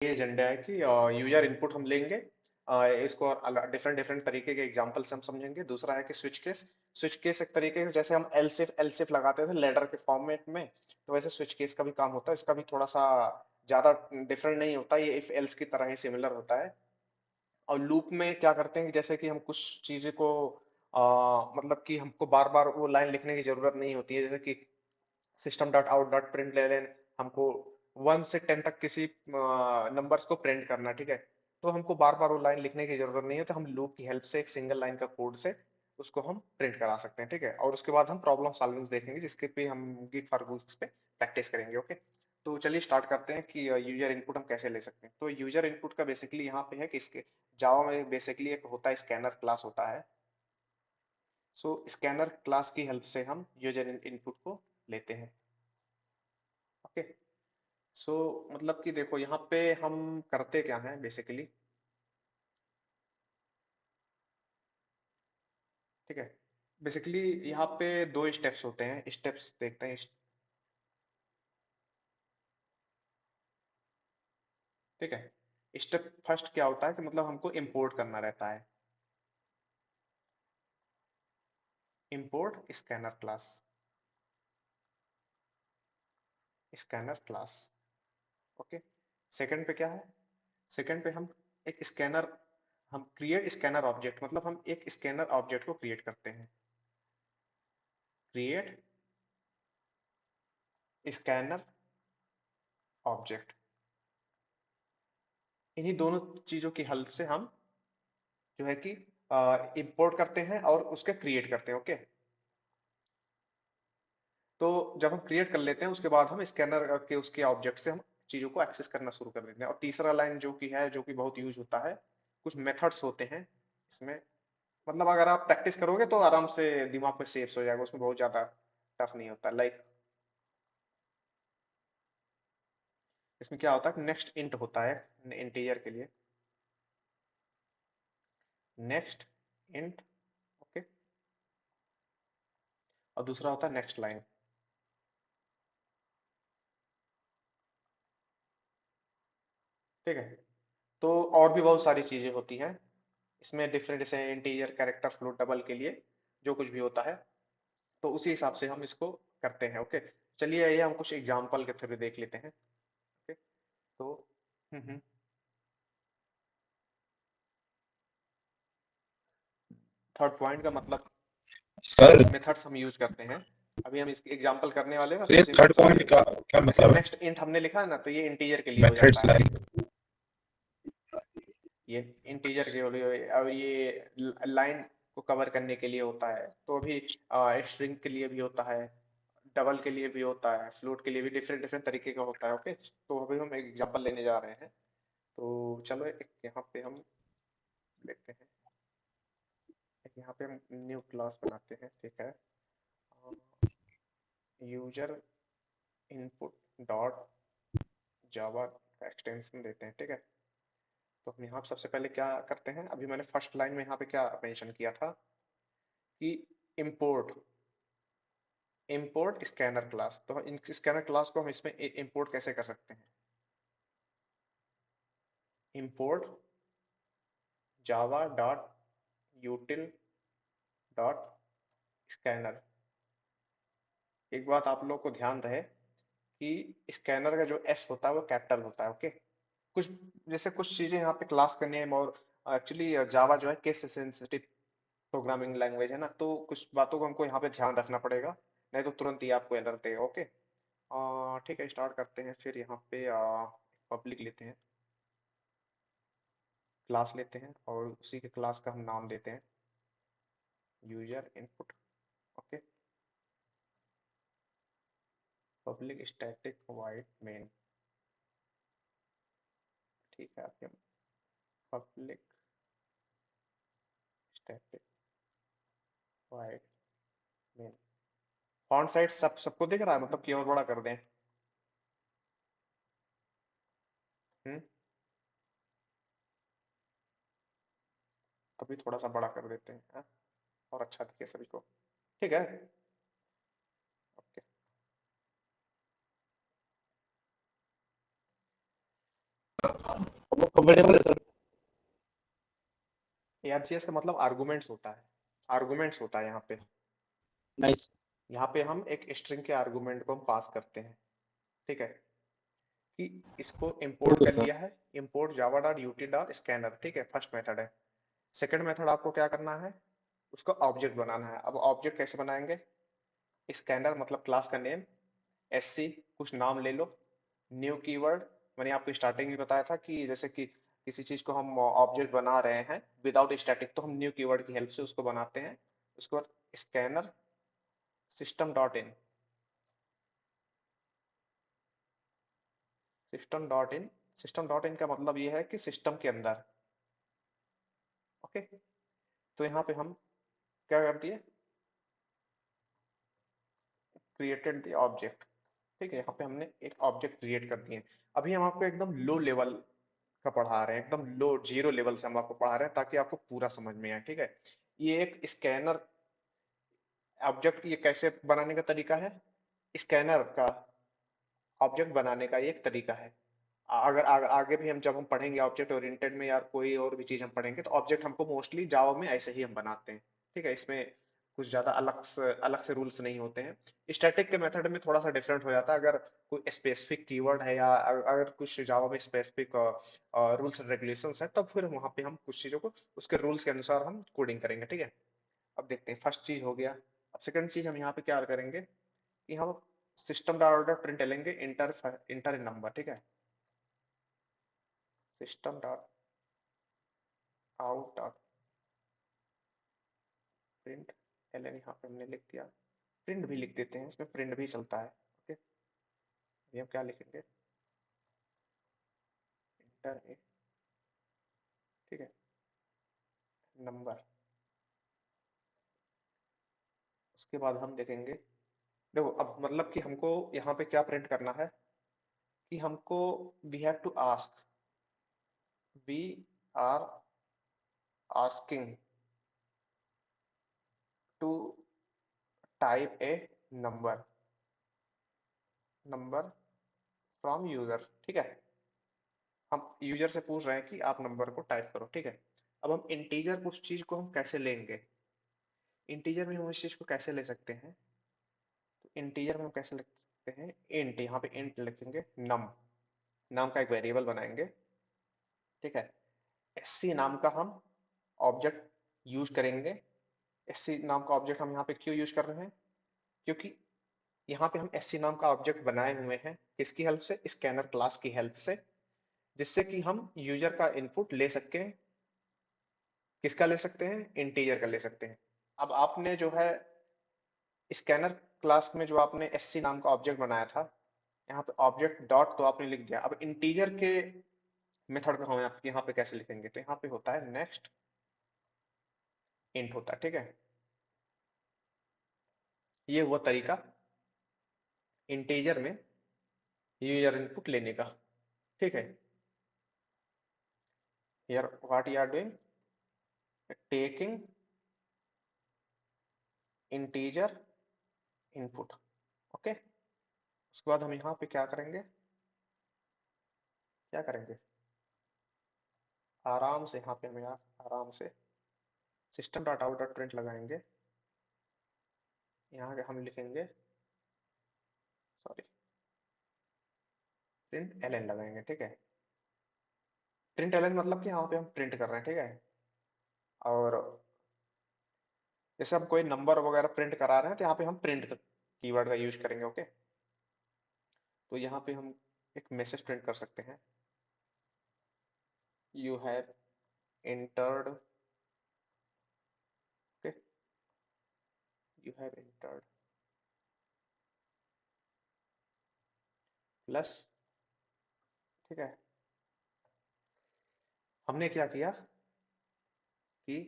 ये एजेंडा है कि यूजर इनपुट हम लेंगे, इसको डिफरेंट डिफरेंट तरीके के एग्जांपल से हम समझेंगे। दूसरा है कि स्विच केस एक तरीके से जैसे हम एलसिफ लगाते थे लेडर के फॉर्मेट में, तो वैसे स्विच केस का भी काम होता है। इसका भी थोड़ा सा ज्यादा डिफरेंट नहीं होता, ये इफ एल्स की तरह ही सिमिलर होता है। और लूप में क्या करते हैं कि जैसे कि हम कुछ चीजें को मतलब कि हमको बार बार वो लाइन लिखने की जरूरत नहीं होती है, जैसे कि system dot out dot print ले हमको 1 से 10 तक किसी नंबर्स को प्रिंट करना, ठीक है। तो हमको बार बार वो लाइन लिखने की जरूरत नहीं है, तो हम लूप की हेल्प से एक सिंगल लाइन का कोड से उसको हम प्रिंट करा सकते हैं, ठीक है। और उसके बाद हम प्रॉब्लम सॉल्विंग देखेंगे, जिसके पे हम गिग फॉर गुग्स पे प्रैक्टिस करेंगे, ओके। तो चलिए स्टार्ट करते हैं कि यूजर इनपुट हम कैसे ले सकते हैं। तो यूजर इनपुट का बेसिकली यहाँ पे है कि इसके जावा में बेसिकली एक होता है स्कैनर क्लास होता है। सो स्कैनर क्लास की हेल्प से हम यूजर इनपुट को लेते हैं, ओके। सो मतलब कि देखो यहाँ पे हम करते क्या हैं बेसिकली, ठीक है। बेसिकली यहाँ पे दो स्टेप्स होते हैं, स्टेप्स देखते हैं ठीक है। स्टेप फर्स्ट क्या होता है कि मतलब हमको इंपोर्ट करना रहता है, import scanner class, okay. Second पे क्या है, सेकंड पे हम एक स्कैनर, हम क्रिएट स्कैनर ऑब्जेक्ट, मतलब हम एक स्कैनर ऑब्जेक्ट को क्रिएट करते हैं, क्रिएट स्कैनर ऑब्जेक्ट। इन्हीं दोनों चीजों की हेल्प से हम जो है कि इंपोर्ट करते हैं और उसके क्रिएट करते हैं, ओके। तो जब हम क्रिएट कर लेते हैं उसके बाद हम स्कैनर के उसके ऑब्जेक्ट से हम चीजों को एक्सेस करना शुरू कर देते हैं। और तीसरा लाइन जो कि है, जो कि बहुत यूज होता है, कुछ मेथड्स होते हैं इसमें, मतलब अगर आप प्रैक्टिस करोगे तो आराम से दिमाग में सेव्स हो जाएगा, उसमें बहुत ज्यादा टफ नहीं होता। लाइक इसमें क्या होता है, नेक्स्ट इंट होता है इंटीजर के लिए, नेक्स्ट इंट, ओके। और दूसरा होता है नेक्स्ट लाइन, ठीक है। तो और भी बहुत सारी चीजें होती हैं इसमें, डिफरेंट जैसे इंटीजर कैरेक्टर फ्लोट डबल के लिए जो कुछ भी होता है, तो उसी हिसाब से हम इसको करते हैं, ओके। चलिए ये हम कुछ एग्जांपल के थ्रू देख लेते हैं, ओके। तो थर्ड पॉइंट का मतलब सर मेथड्स हम यूज करते हैं। अभी हम इसकी एग्जांपल करने वाले हैं ना, सर तो ये सिंपल थर्ड पॉइंट समझिए। का क्या जैसे मतलब है? नेक्स्ट इंट हमने लिखा है ना, तो ये इंटीजर के लिए हो मेथड्स जाता है, लाइक ये इंटीजर के लिए। अब ये लाइन को कवर करने के लिए होता है, तो अभी स्ट्रिंग के लिए भी होता है, डबल के लिए भी होता है, फ्लोट के लिए भी डिफरेंट डिफरेंट तरीके का होता है, ओके। तो अभी हम एक एग्जांपल लेने जा रहे हैं। तो चलो एक यहाँ पे हम लेते हैं, एक यहाँ पे हम न्यू क्लास बनाते हैं, ठीक है। यूजर इनपुट डॉट जावा का एक्सटेंशन देते हैं, ठीक है। तो हम यहाँ पे सबसे पहले क्या करते हैं, अभी मैंने फर्स्ट लाइन में यहाँ पे क्या मेंशन किया था कि इंपोर्ट इंपोर्ट स्कैनर क्लास। तो इन स्कैनर क्लास को हम इसमें इंपोर्ट कैसे कर सकते हैं, import Java dot util dot scanner. एक बात आप लोग को ध्यान रहे कि स्कैनर का जो एस होता है वो कैपिटल होता है, ओके। कुछ जैसे कुछ चीजें यहाँ पे क्लास करनी है, और एक्चुअली जावा जो है केस सेंसिटिव प्रोग्रामिंग लैंग्वेज है ना, तो कुछ बातों को हमको यहाँ पे ध्यान रखना पड़ेगा, नहीं तो तुरंत ही आपको एरर देगा, ओके। ठीक है, स्टार्ट करते हैं। फिर यहाँ पे पब्लिक लेते हैं, क्लास लेते हैं, और उसी के क्लास का हम नाम देते हैं user input, okay. Public static void main, ठीक है। आपके public static void main, font size सबको दिख रहा है, मतलब कि और बड़ा कर दें? हम्म, अभी थोड़ा सा बड़ा कर देते हैं, हाँ? और अच्छा दिखे सभी को, ठीक है, ओके। वेरिएबल है सर। ARGS का मतलब आर्गुमेंट्स होता है, आर्गुमेंट्स होता है यहाँ पे। नाइस। यहाँ पे हम एक स्ट्रिंग के आर्गुमेंट को हम पास करते हैं, ठीक है, कि इसको इंपोर्ट ओके कर सर। लिया है, import Java dot UT dot scanner, ठीक है, फर्स्ट मेथड है। सेकंड मेथड आपको क्या करना है, उसको ऑब्जेक्ट बनाना है। अब ऑब्जेक्ट कैसे बनाएंगे, स्कैनर मतलब क्लास का नेम, SC कुछ नाम ले लो, न्यू कीवर्ड, मैंने आपको स्टार्टिंग में बताया था कि जैसे कि किसी चीज को हम ऑब्जेक्ट बना रहे हैं विदाउट स्टैटिक तो हम न्यू कीवर्ड की हेल्प से उसको बनाते हैं। उसके बाद स्कैनर सिस्टम डॉट इन, सिस्टम डॉट इन, सिस्टम डॉट इन का मतलब ये है कि सिस्टम के अंदर, ओके। तो यहाँ पे हम क्या कर दिए, क्रिएटेड द ऑब्जेक्ट, ठीक है, यहाँ पे हमने एक ऑब्जेक्ट क्रिएट कर दिए। अभी हम आपको एकदम लो लेवल का पढ़ा रहे हैं, एकदम लो जीरो लेवल से हम आपको पढ़ा रहे हैं ताकि आपको पूरा समझ में आए, ठीक है। ये एक स्कैनर ऑब्जेक्ट, ये कैसे बनाने का तरीका है, स्कैनर का ऑब्जेक्ट बनाने का ये एक तरीका है। अगर आगे भी हम जब हम पढ़ेंगे ऑब्जेक्ट ओरिएंटेड में या कोई और भी चीज हम पढ़ेंगे तो ऑब्जेक्ट हमको मोस्टली जावा में ऐसे ही हम बनाते हैं, ठीक है। इसमें कुछ ज्यादा अलग से रूल्स नहीं होते हैं। स्टैटिक के मेथड में थोड़ा सा डिफरेंट हो जाता है, अगर कोई स्पेसिफिक कीवर्ड है या अगर कुछ जावा में स्पेसिफिक रूल्स एंड रेगुलेशंस है तब फिर वहां पे हम कुछ चीजों को उसके रूल्स के अनुसार हम कोडिंग करेंगे, ठीक है। अब देखते हैं, फर्स्ट चीज हो गया। अब सेकंड चीज हम यहाँ पे क्या करेंगे कि हम सिस्टम डॉट प्रिंट लेंगे, इंटर इंटर नंबर, ठीक है, system dot out dot print LN, यहाँ पे हमने लिख दिया, प्रिंट भी लिख देते हैं, इसमें प्रिंट भी चलता है, ओके। ये हम क्या लिखेंगे, इंटर ए, ठीक है, नंबर। उसके बाद हम देखेंगे, देखो अब मतलब कि हमको यहाँ पे क्या प्रिंट करना है कि हमको we have to ask, we are asking to type a number, number from user, ठीक है। हम यूजर से पूछ रहे हैं कि आप नंबर को टाइप करो, ठीक है। अब हम इंटीजर उस चीज को हम कैसे लेंगे, इंटीजर में हम उस चीज को कैसे ले सकते हैं, तो इंटीजर में हम कैसे लिख सकते हैं, इंट, यहाँ पे इंट लिखेंगे, नम, नाम का एक वेरिएबल बनाएंगे, ठीक है। SC नाम का हम ऑब्जेक्ट यूज करेंगे। SC नाम का ऑब्जेक्ट हम यहाँ पे क्यों यूज कर रहे हैं, क्योंकि यहाँ पे हम SC नाम का ऑब्जेक्ट बनाए हुए हैं किसकी हेल्प से, स्कैनर क्लास की हेल्प से, जिससे कि हम यूजर का इनपुट ले सकते हैं। किसका ले सकते हैं, इंटीजर का ले सकते हैं। अब आपने जो है स्कैनर क्लास में जो आपने SC नाम का ऑब्जेक्ट बनाया था, यहाँ पे ऑब्जेक्ट डॉट तो आपने लिख दिया, अब इंटीजर के मेथड को हम यहाँ पे कैसे लिखेंगे, तो यहाँ पे होता है नेक्स्ट इंट होता है, ठीक है। ये हुआ तरीका इंटीजर में यूजर इनपुट लेने का, ठीक है। Here what you are doing, taking integer input, okay. उसके बाद हम यहाँ पे क्या करेंगे, क्या करेंगे, आराम से यहाँ पे हम यार आराम से system dot out dot print लगाएंगे, यहाँ हम लिखेंगे, सॉरी, प्रिंट एलएन लगाएंगे, ठीक है। प्रिंट एलएन मतलब कि यहाँ पे हम प्रिंट कर रहे हैं, ठीक है। और जैसे हम कोई नंबर वगैरह प्रिंट करा रहे हैं तो यहाँ पे हम प्रिंट कीवर्ड का यूज करेंगे, ओके। तो यहाँ पे हम एक मैसेज प्रिंट कर सकते हैं, you have entered, okay, you have entered plus, ठीक है। हमने क्या किया कि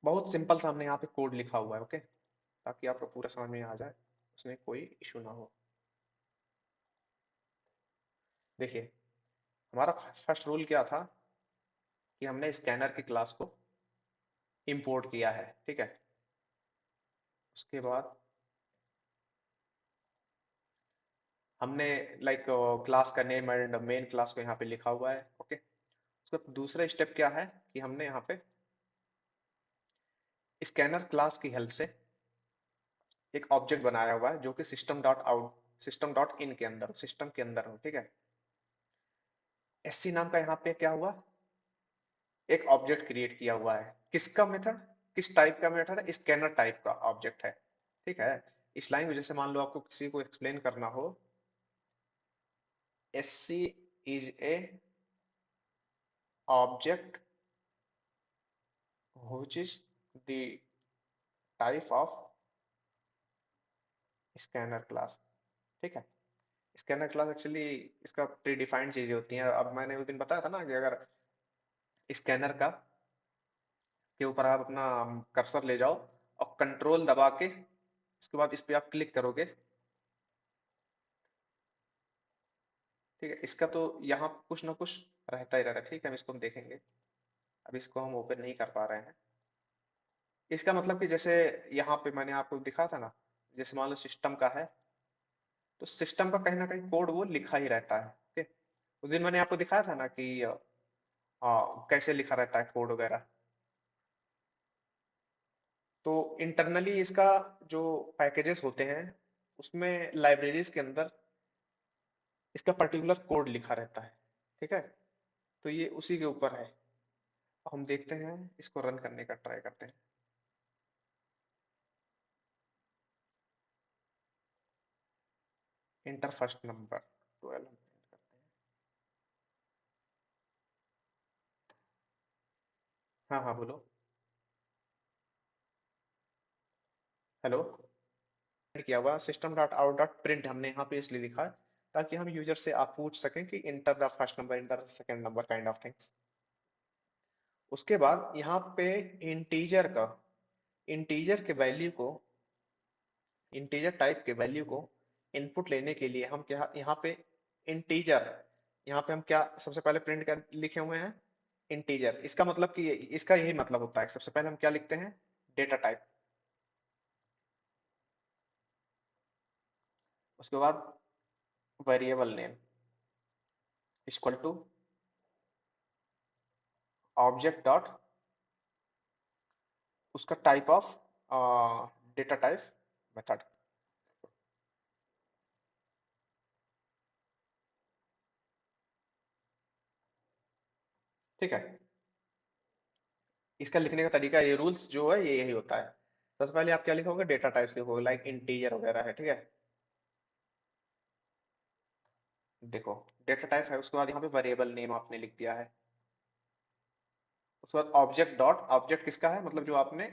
बहुत सिंपल सा हमने यहाँ पे कोड लिखा हुआ है, ओके, ताकि आपको पूरा समझ में आ जाए, उसमें कोई इशू ना हो। देखिए, हमारा फर्स्ट रूल क्या था कि हमने स्कैनर की क्लास को इंपोर्ट किया है, ठीक है। उसके बाद हमने लाइक क्लास का नेम एंड मेन क्लास को यहाँ पे लिखा हुआ है। ओके, उसका दूसरा स्टेप क्या है कि हमने यहाँ पे स्कैनर क्लास की हेल्प से एक ऑब्जेक्ट बनाया हुआ है जो कि सिस्टम डॉट इन के अंदर सिस्टम के अंदर हो। ठीक है, एससी नाम का यहाँ पे क्या हुआ, एक ऑब्जेक्ट क्रिएट किया हुआ है। किसका मेथड, किस टाइप का मेथड है, स्कैनर टाइप का ऑब्जेक्ट है। ठीक है, इस लाइन को जैसे मान लो आपको किसी को एक्सप्लेन करना हो, SC is a object which is the type of scanner class. ठीक है, स्कैनर क्लास एक्चुअली इसका प्री डिफाइंड चीजें होती हैं। अब मैंने उस दिन बताया था ना कि अगर स्कैनर का के ऊपर आप अपना कर्सर ले जाओ और कंट्रोल दबा के इसके बाद इस पे आप क्लिक करोगे। ठीक है, इसका तो यहाँ कुछ ना कुछ रहता ही रहता है। ठीक है, हम इसको हम देखेंगे, अब इसको हम ओपन नहीं कर पा रहे हैं। इसका मतलब कि जैसे यहाँ पे मैंने आपको दिखा था ना, जैसे मान लो सिस्टम का है तो सिस्टम का कहीं ना कहीं कोड वो लिखा ही रहता है। ओके, उस दिन मैंने आपको दिखाया था ना कि कैसे लिखा रहता है कोड वगैरह। तो इंटरनली इसका जो पैकेजेस होते हैं उसमें लाइब्रेरीज के अंदर इसका पर्टिकुलर कोड लिखा रहता है। ठीक है, तो ये उसी के ऊपर है। हम देखते हैं, इसको रन करने का ट्राई करते हैं। इंटर फर्स्ट नंबर 12 हम print करते हैं। हाँ हाँ बोलो। हेलो, किया हुआ system dot out dot print हमने यहाँ पे इसलिए लिखा है ताकि हम यूजर से आप पूछ सकें कि enter the first number, enter the second number, kind of things. उसके बाद यहाँ पे इंटीजर का, इंटीजर के वैल्यू को, इंटीजर टाइप के वैल्यू को इनपुट लेने के लिए हम क्या यहाँ पे इंटीजर, यहाँ पे हम क्या सबसे पहले प्रिंट कर लिखे हुए हैं, इंटीजर। इसका मतलब कि इसका यही मतलब होता है, सबसे पहले हम क्या लिखते हैं, डेटा टाइप। उसके बाद variable name equal to object dot उसका type of data type method. ठीक है, इसका लिखने का तरीका, ये रूल्स जो है ये यही होता है। सबसे पहले आप क्या लिखोगे, डेटा टाइप्स लिखोगे, लाइक इंटीजर वगैरह है। ठीक है, देखो डेटा टाइप है, उसके बाद यहाँ पे वेरिएबल नेम आपने लिख दिया है। उसके बाद ऑब्जेक्ट डॉट, ऑब्जेक्ट किसका है, मतलब जो आपने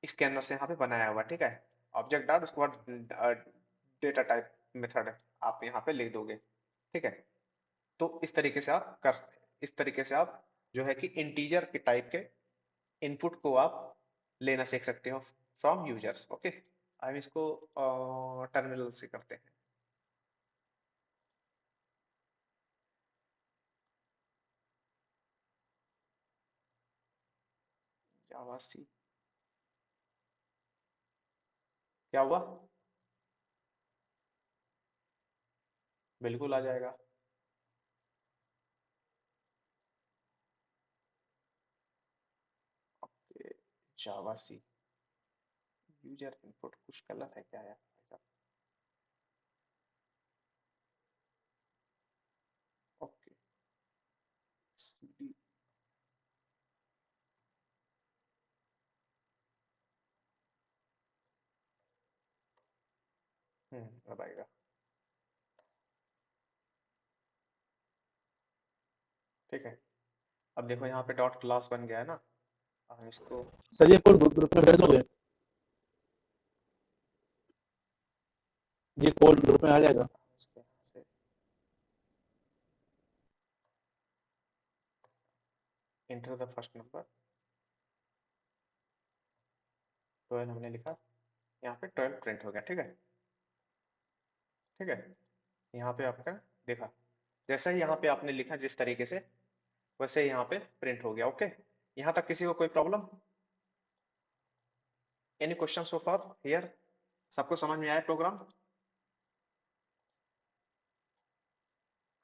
स्कैनर से यहाँ पे बनाया हुआ। ठीक है, ऑब्जेक्ट डॉट उसके बाद डेटा टाइप मेथड आप यहाँ पे लिख दोगे। ठीक है, तो इस तरीके से आप जो है कि इंटीजर के टाइप के इनपुट को आप लेना सीख सकते हो फ्रॉम यूजर्स। ओके, हम इसको टर्मिनल से करते हैं। जावा सी, क्या हुआ, बिल्कुल आ जाएगा। ओके, जावा सी यूजर इनपुट कुछ गलत है क्या यार भाई साहब। ओके, cd, अब आएगा। ठीक है, अब देखो यहाँ पे डॉट क्लास बन गया है ना, अब हम इसको सर ये कोड ग्रुप में भेज दोगे? ये कोड ग्रुप में आ जाएगा? इसको यहाँ से इंटर द फर्स्ट नंबर 12 हमने लिखा, यहाँ पे 12 प्रिंट हो गया। ठीक है, ठीक है, यहाँ पे आपका देखा, जैसा ही यहाँ पे आपने लिखा जिस तरीके से, वैसे ही यहाँ पे प्रिंट हो गया। ओके, यहाँ तक किसी को कोई problem, any question so far here, सबको समझ में आया प्रोग्राम।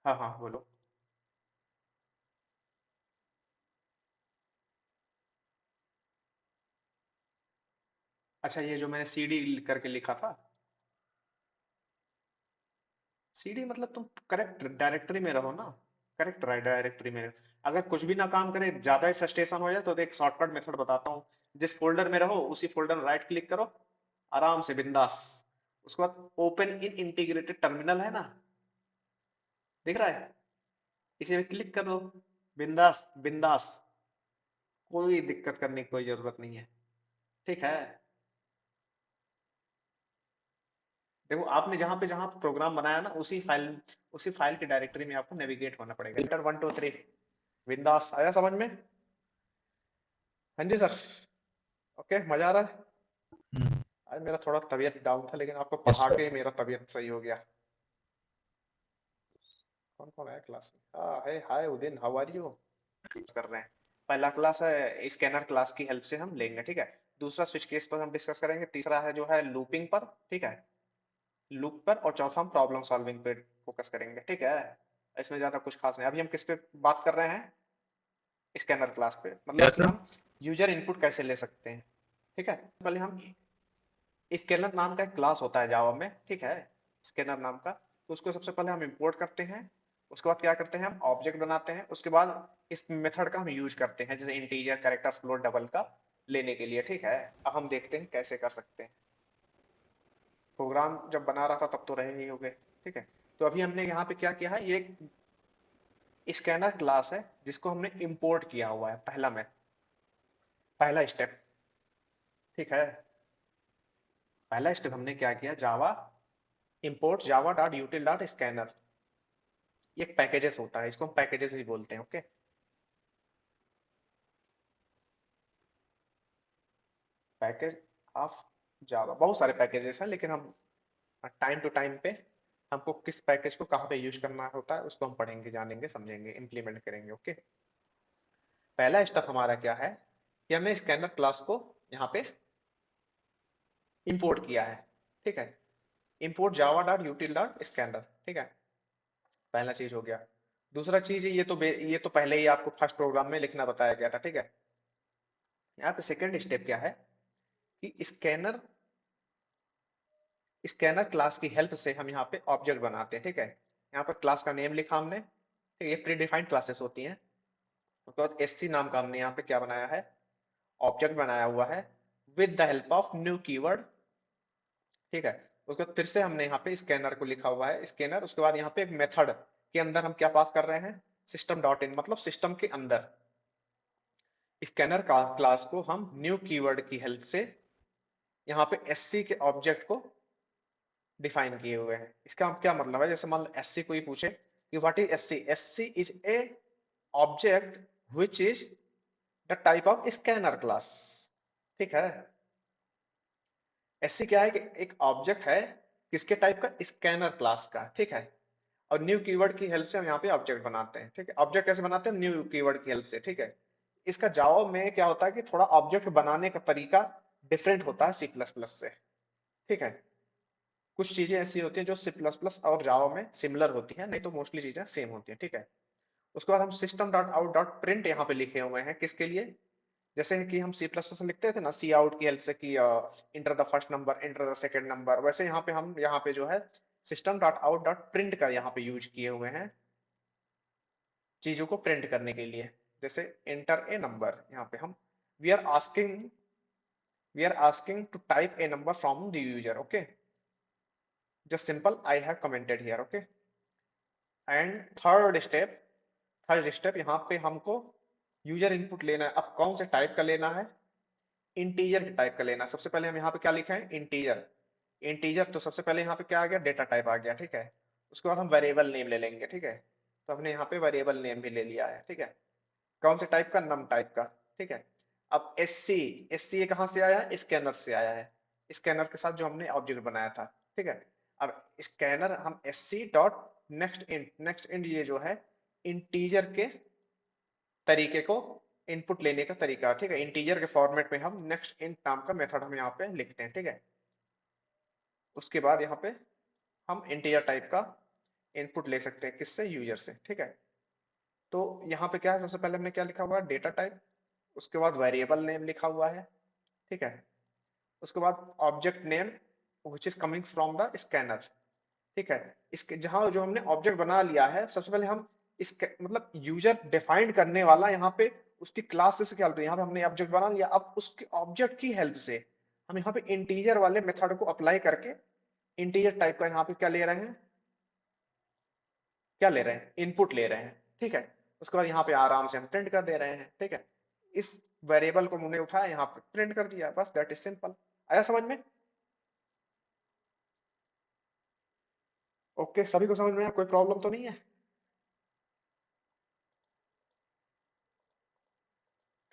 हाँ हाँ बोलो। अच्छा, ये जो मैंने सीडी करके लिखा था, सीडी मतलब तुम करेक्ट डायरेक्टरी में रहो ना, करेक्ट डायरेक्टरी में। अगर कुछ भी ना काम करे, ज्यादा ही फ्रस्ट्रेशन हो जाए, तो एक शॉर्टकट मेथड बताता हूँ। जिस फोल्डर में रहो उसी फोल्डर में राइट क्लिक करो, आराम से बिंदास। उसके बाद ओपन इन इंटीग्रेटेड टर्मिनल है ना, दिख रहा है, इसी में क्लिक कर दो। बिंदास बिंदास, कोई दिक्कत करने की कोई जरूरत नहीं है, ठीक है। देखो आपने जहां प्रोग्राम बनाया ना, उसी फाइल की डायरेक्टरी में आपको नेविगेट होना पड़ेगा। एंटर 1 2 3, बिंदास, आया समझ में? हाँ जी सर। ओके, मजा आ रहा है। हम्म। आज मेरा थोड़ा तबीयत डाउन था, लेकिन आपको यस पढ़ा सर। के मेरा तबीयत सही हो गया। कौन कौन है क्लास में? हे हाय उदिन, हाउ आर यू? कर रहे हैं। पहला क्लास है स्कैनर क्लास की हेल्प से हम लेंगे, ठीक है। दूसरा स्विच केस पर हम डिस्कस करेंगे। तीसरा है जो है लूपिंग पर, ठीक है, लूप पर। और चौथा हम प्रॉब्लम सॉल्विंग पे फोकस करेंगे, ठीक है। इसमें ज्यादा कुछ खास नहीं। अभी हम किस पे बात कर रहे हैं? स्कैनर क्लास पे, मतलब यस कि सर। हम यूजर इनपुट कैसे ले सकते हैं, ठीक है। पहले हम स्कैनर नाम का एक क्लास होता है जावा में, ठीक है, स्कैनर नाम का। तो उसको सबसे पहले हम इंपोर्ट करते हैं। उसके बाद क्या करते हैं, हम ऑब्जेक्ट बनाते हैं। उसके बाद इस मेथड का हम यूज करते हैं, जैसे इंटीजर, कैरेक्टर, फ्लोट, डबल का लेने के लिए, ठीक है। अब हम देखते हैं कैसे कर सकते हैं। प्रोग्राम जब बना रहा था तब तो रहे ही हो गए, ठीक है। तो अभी हमने यहाँ पे क्या किया है, ये स्कैनर क्लास है जिसको हमने इंपोर्ट किया हुआ है, पहला स्टेप, ठीक है। पहला स्टेप हमने क्या किया, Java import Java dot util dot scanner. ये एक पैकेजेस होता है, इसको हम पैकेजेस भी बोलते हैं, ओके। पैकेज ऑफ जावा, बहुत सारे पैकेजेस हैं, लेकिन हम टाइम टू टाइम पे हमको किस पैकेज को कहाँ पे यूज करना होता है उसको हम पढ़ेंगे, जानेंगे, समझेंगे, इंप्लीमेंट करेंगे, ओके। पहला स्टेप हमारा क्या है कि हमने स्कैनर क्लास को यहाँ पे इंपोर्ट किया है, ठीक है। Import Java dot util dot scanner, ठीक है। पहला चीज हो गया। दूसरा चीज है, ये तो पहले ही आपको फर्स्ट प्रोग्राम में लिखना बताया गया था, ठीक है। यहाँ पे सेकंड स्टेप क्या है कि स्कैनर क्लास की हेल्प से हम यहाँ पे ऑब्जेक्ट बनाते हैं, ठीक है। यहाँ पर क्लास का नेम लिखा हमने, ठीक है, ये प्री डिफाइंड क्लासेस होती हैं। उसके बाद एससी नाम का हमने यहाँ पे क्या बनाया है, ऑब्जेक्ट बनाया हुआ है with the help of new keyword, ठीक है। उसके बाद फिर से हमने यहाँ पे स्कैनर को लिखा हुआ है, स्कैनर। उसके बाद यहाँ पे एक मेथड के अंदर हम क्या पास कर रहे हैं, सिस्टम डॉट इन, मतलब सिस्टम के अंदर स्कैनर का क्लास को हम न्यू कीवर्ड की हेल्प से यहाँ पे एससी के ऑब्जेक्ट को डिफाइन किए हुए हैं। इसका क्या मतलब है, जैसे मान लो एससी कोई पूछे कि what is SC, SC is a object which is the type of scanner class, ठीक है। एससी क्या है कि एक ऑब्जेक्ट है किसके टाइप का, स्कैनर क्लास का, ठीक है। और न्यू कीवर्ड की हेल्प से हम यहाँ पे ऑब्जेक्ट बनाते हैं, ठीक है। ऑब्जेक्ट कैसे बनाते हैं, न्यू कीवर्ड की हेल्प से, ठीक है। इसका जावा में क्या होता है कि थोड़ा ऑब्जेक्ट बनाने का तरीका डिफरेंट होता है सी प्लस प्लस से, ठीक है। कुछ चीजें ऐसी होती हैं जो सी प्लस प्लस और जावा में सिमिलर होती हैं, नहीं तो मोस्टली चीजें सेम होती हैं, ठीक है। उसके बाद हम system dot out dot print यहाँ पे लिखे हुए हैं, किसके लिए, जैसे कि हम सी प्लस प्लस में लिखते थे ना सी आउट की हेल्प से कि enter the first number, enter the second number, वैसे यहाँ पे हम यहाँ पे जो है system dot out dot print का यहाँ पे यूज किए हुए हैं चीजों को प्रिंट करने के लिए। जैसे इंटर ए नंबर, यहाँ पे हम we are asking we are asking to type a number from the user, okay, just simple I have commented here, okay. And third step यहाँ पे हमको यूजर इनपुट लेना है। अब कौन से टाइप का लेना है, इंटीजर के टाइप का लेना है। सबसे पहले हम यहाँ पे क्या लिखे हैं, इंटीजर। इंटीजर तो सबसे पहले यहाँ पे क्या आ गया, डेटा टाइप आ गया, ठीक है। उसके बाद हम वेरिएबल नेम ले लेंगे, ठीक है। तो हमने यहाँ पे वेरिएबल नेम भी ले लिया है, ठीक है। कौन से टाइप का, नम टाइप का, ठीक है। अब एस सी कहाँ से आया है, स्कैनर से आया है, स्कैनर के साथ जो हमने ऑब्जेक्ट बनाया था, ठीक है। अब स्कैनर हम S C dot next int ये जो है इंटीजर के तरीके को, इनपुट लेने का तरीका, ठीक है। इंटीजर के फॉर्मेट में हम नेक्स्ट इंट नाम का मेथड हम यहाँ पे लिखते हैं, ठीक है। उसके बाद यहाँ पे हम इंटीजर टाइप का इनपुट ले सकते हैं किससे, यूजर से, ठीक है। तो यहाँ पे क्या है, सबसे पहले हमने क्या लिखा हुआ है, डेटा टाइप, उसके बाद वेरिएबल नेम लिखा हुआ है, ठीक है। उसके बाद object name which is coming from the scanner, ठीक है। इसके जहां जो हमने ऑब्जेक्ट बना लिया है, सबसे पहले हम इसके मतलब यूजर डिफाइंड करने वाला यहाँ पे उसकी क्लास से क्या होता है, यहाँ पे हमने ऑब्जेक्ट बना लिया, अब उसके ऑब्जेक्ट की हेल्प से हम यहाँ पे इंटीजर वाले मेथड को अप्लाई करके इंटीजर टाइप का यहाँ पे क्या ले रहे हैं, क्या ले रहे हैं, इनपुट ले रहे हैं, ठीक है। उसके बाद यहाँ पे आराम से हम प्रिंट कर दे रहे हैं, ठीक है। इस वेरिएबल को हमने उठाया, यहाँ पे प्रिंट कर दिया, बस दैट इज सिंपल। आया समझ में? ओके, सभी को समझ में आया, कोई प्रॉब्लम तो नहीं है?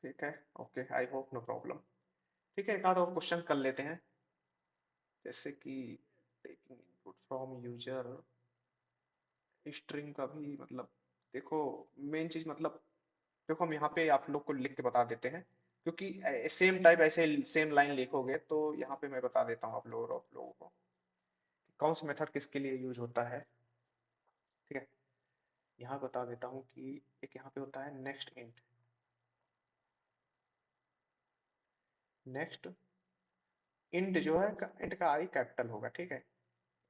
ठीक है, okay, I hope no problem. ठीक है, एक आध और क्वेश्चन कर लेते हैं, जैसे कि taking input from user, string का भी मतलब देखो, मेन चीज मतलब देखो, हम यहाँ पे आप लोग को लिख के बता देते हैं, क्योंकि सेम टाइप ऐसे सेम लाइन लिखोगे तो यहाँ पे मैं बता देता हूँ आप लोगों को कि कौन सा मेथड किसके लिए यूज होता है, ठीक है। यहाँ बता देता हूँ कि एक यहाँ पे होता है नेक्स्ट इंट, नेक्स्ट इंट जो है, इंट का आई कैपिटल होगा, ठीक है।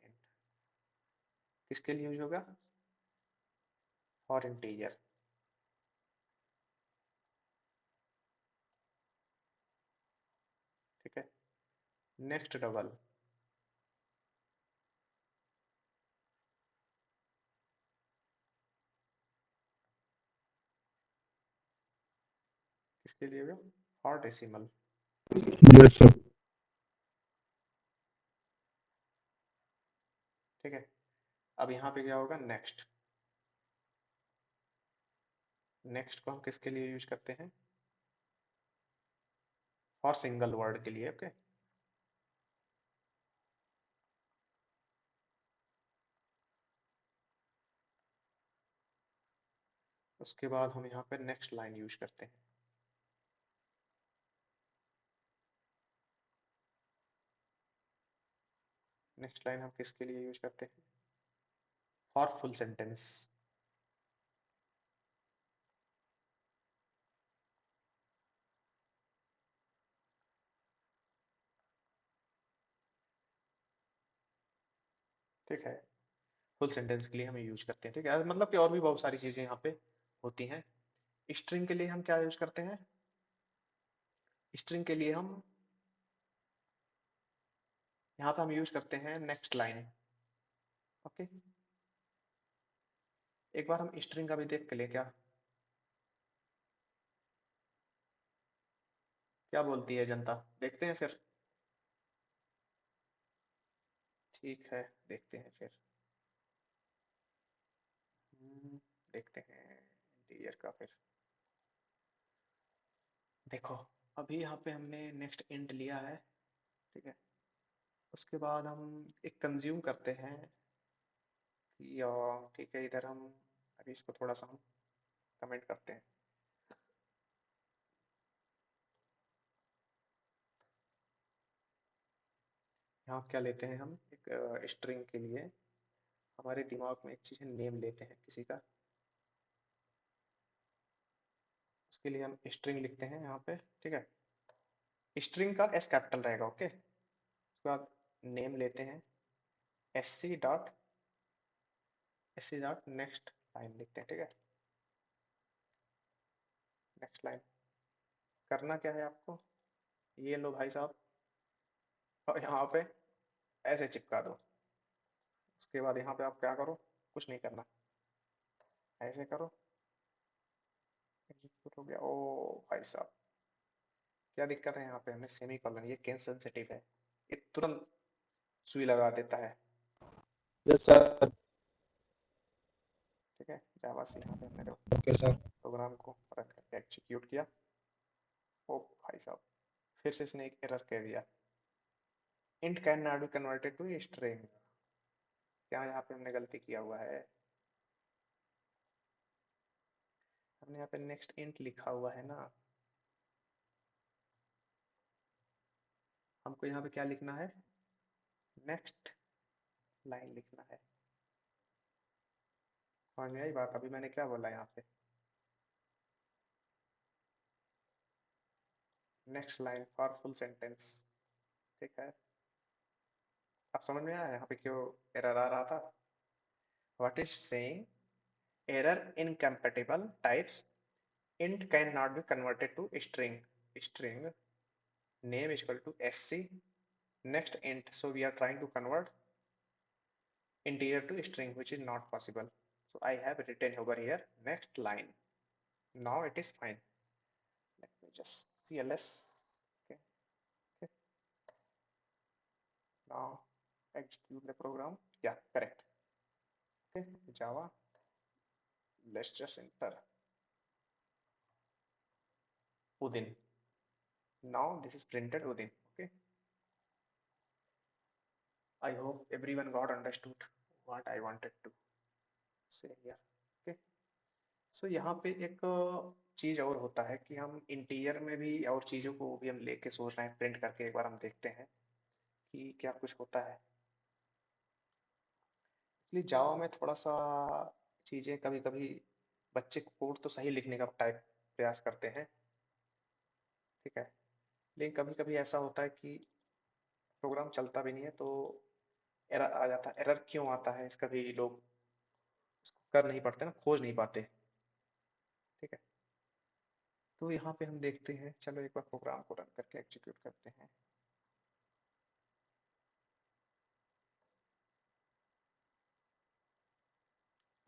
int किसके लिए यूज होगा, फॉर इंटीजर, ठीक है। नेक्स्ट डबल किसके लिए होगा, फॉर डेसिमल, यस सर। ठीक है। अब यहाँ पे क्या होगा, नेक्स्ट, नेक्स्ट को हम किसके लिए यूज करते हैं, फॉर सिंगल वर्ड के लिए, ओके। उसके बाद हम यहाँ पे नेक्स्ट लाइन यूज करते हैं, नेक्स्ट लाइन हम किसके लिए यूज करते हैं, फॉर फुल सेंटेंस, ठीक है। फुल सेंटेंस के लिए हम यूज करते हैं, ठीक है। मतलब कि और भी बहुत सारी चीजें यहाँ पे होती हैं। स्ट्रिंग के लिए हम क्या यूज करते हैं, स्ट्रिंग के लिए हम यहाँ पे हम यूज करते हैं नेक्स्ट लाइन, ओके। एक बार हम स्ट्रिंग का भी देख के ले क्या, क्या बोलती है जनता, देखते हैं फिर, ठीक है, देखते हैं फिर। देखते हैं इंटीजर का फिर, देखो अभी यहाँ पे हमने नेक्स्ट इंट लिया है, ठीक है। उसके बाद हम एक कंज्यूम करते हैं कि ठीक है, इधर हम अभी इसको थोड़ा सा हम कमेंट करते हैं। यहाँ क्या लेते हैं हम, एक स्ट्रिंग के लिए हमारे दिमाग में एक चीज है, नेम लेते हैं किसी का, उसके लिए हम स्ट्रिंग लिखते हैं यहाँ पे, ठीक है। स्ट्रिंग का एस कैपिटल रहेगा, ओके। उसके बाद नेम लेते हैं, S C dot next line लिखते हैं, ठीक है। नेक्स्ट लाइन करना क्या है आपको, ये लो भाई साहब, और यहाँ पे ऐसे चिपका दो। उसके बाद यहाँ पे आप क्या करो, कुछ नहीं करना, ऐसे करो, एग्जीक्यूट हो गया। ओ भाई साहब, क्या दिक्कत है यहाँ पे, हमें सेमी कॉलन, ये केस सेंसिटिव है, ये तुरंत सुई लगा देता है, यस सर। ठीक है। जावा से यहाँ पे हमने ओके सर। प्रोग्राम को रन करके एग्जीक्यूट किया। ओ भाई साहब, फिर से इसने एक एरर कह दिया, int can not be converted to string, क्या यहाँ पे हमने गलती किया हुआ है, हमने यहाँ पे नेक्स्ट इंट लिखा हुआ है ना, हमको यहाँ पे क्या लिखना है, नेक्स्ट लाइन लिखना है, समझ में आई बात? अभी मैंने क्या बोला यहाँ पे? Next line for full sentence. ठीक है, अब समझ में आया यहाँ पे क्यों एरर आ रहा था? What is saying? Error incompatible types int cannot be converted to string name is equal to sc next int, so we are trying to convert integer to string, which is not possible. So I have written over here next line. Now it is fine. Let me just cls. Okay, okay. Now execute the program. Yeah, correct. Okay, Java. Let's just enter Udin. Now this is printed Udin. Okay. I hope everyone got understood what I wanted to say here. Okay. सो यहाँ पे एक चीज और होता है कि हम interior में भी और चीजों को भी हम लेके सोच रहे हैं, प्रिंट करके एक बार हम देखते हैं कि क्या कुछ होता है। इसलिए जावा में थोड़ा सा चीजें कभी कभी बच्चे कोड तो सही लिखने का टाइप प्रयास करते हैं, ठीक है, लेकिन कभी कभी ऐसा होता है कि प्रोग्राम चलता भी नहीं है तो एरर आ जाता है। एरर क्यों आता है इसका भी लोग उसको कर नहीं पाते ना, खोज नहीं पाते। ठीक है, तो यहाँ पे हम देखते हैं, चलो एक बार प्रोग्राम को रन करके एग्जीक्यूट करते हैं।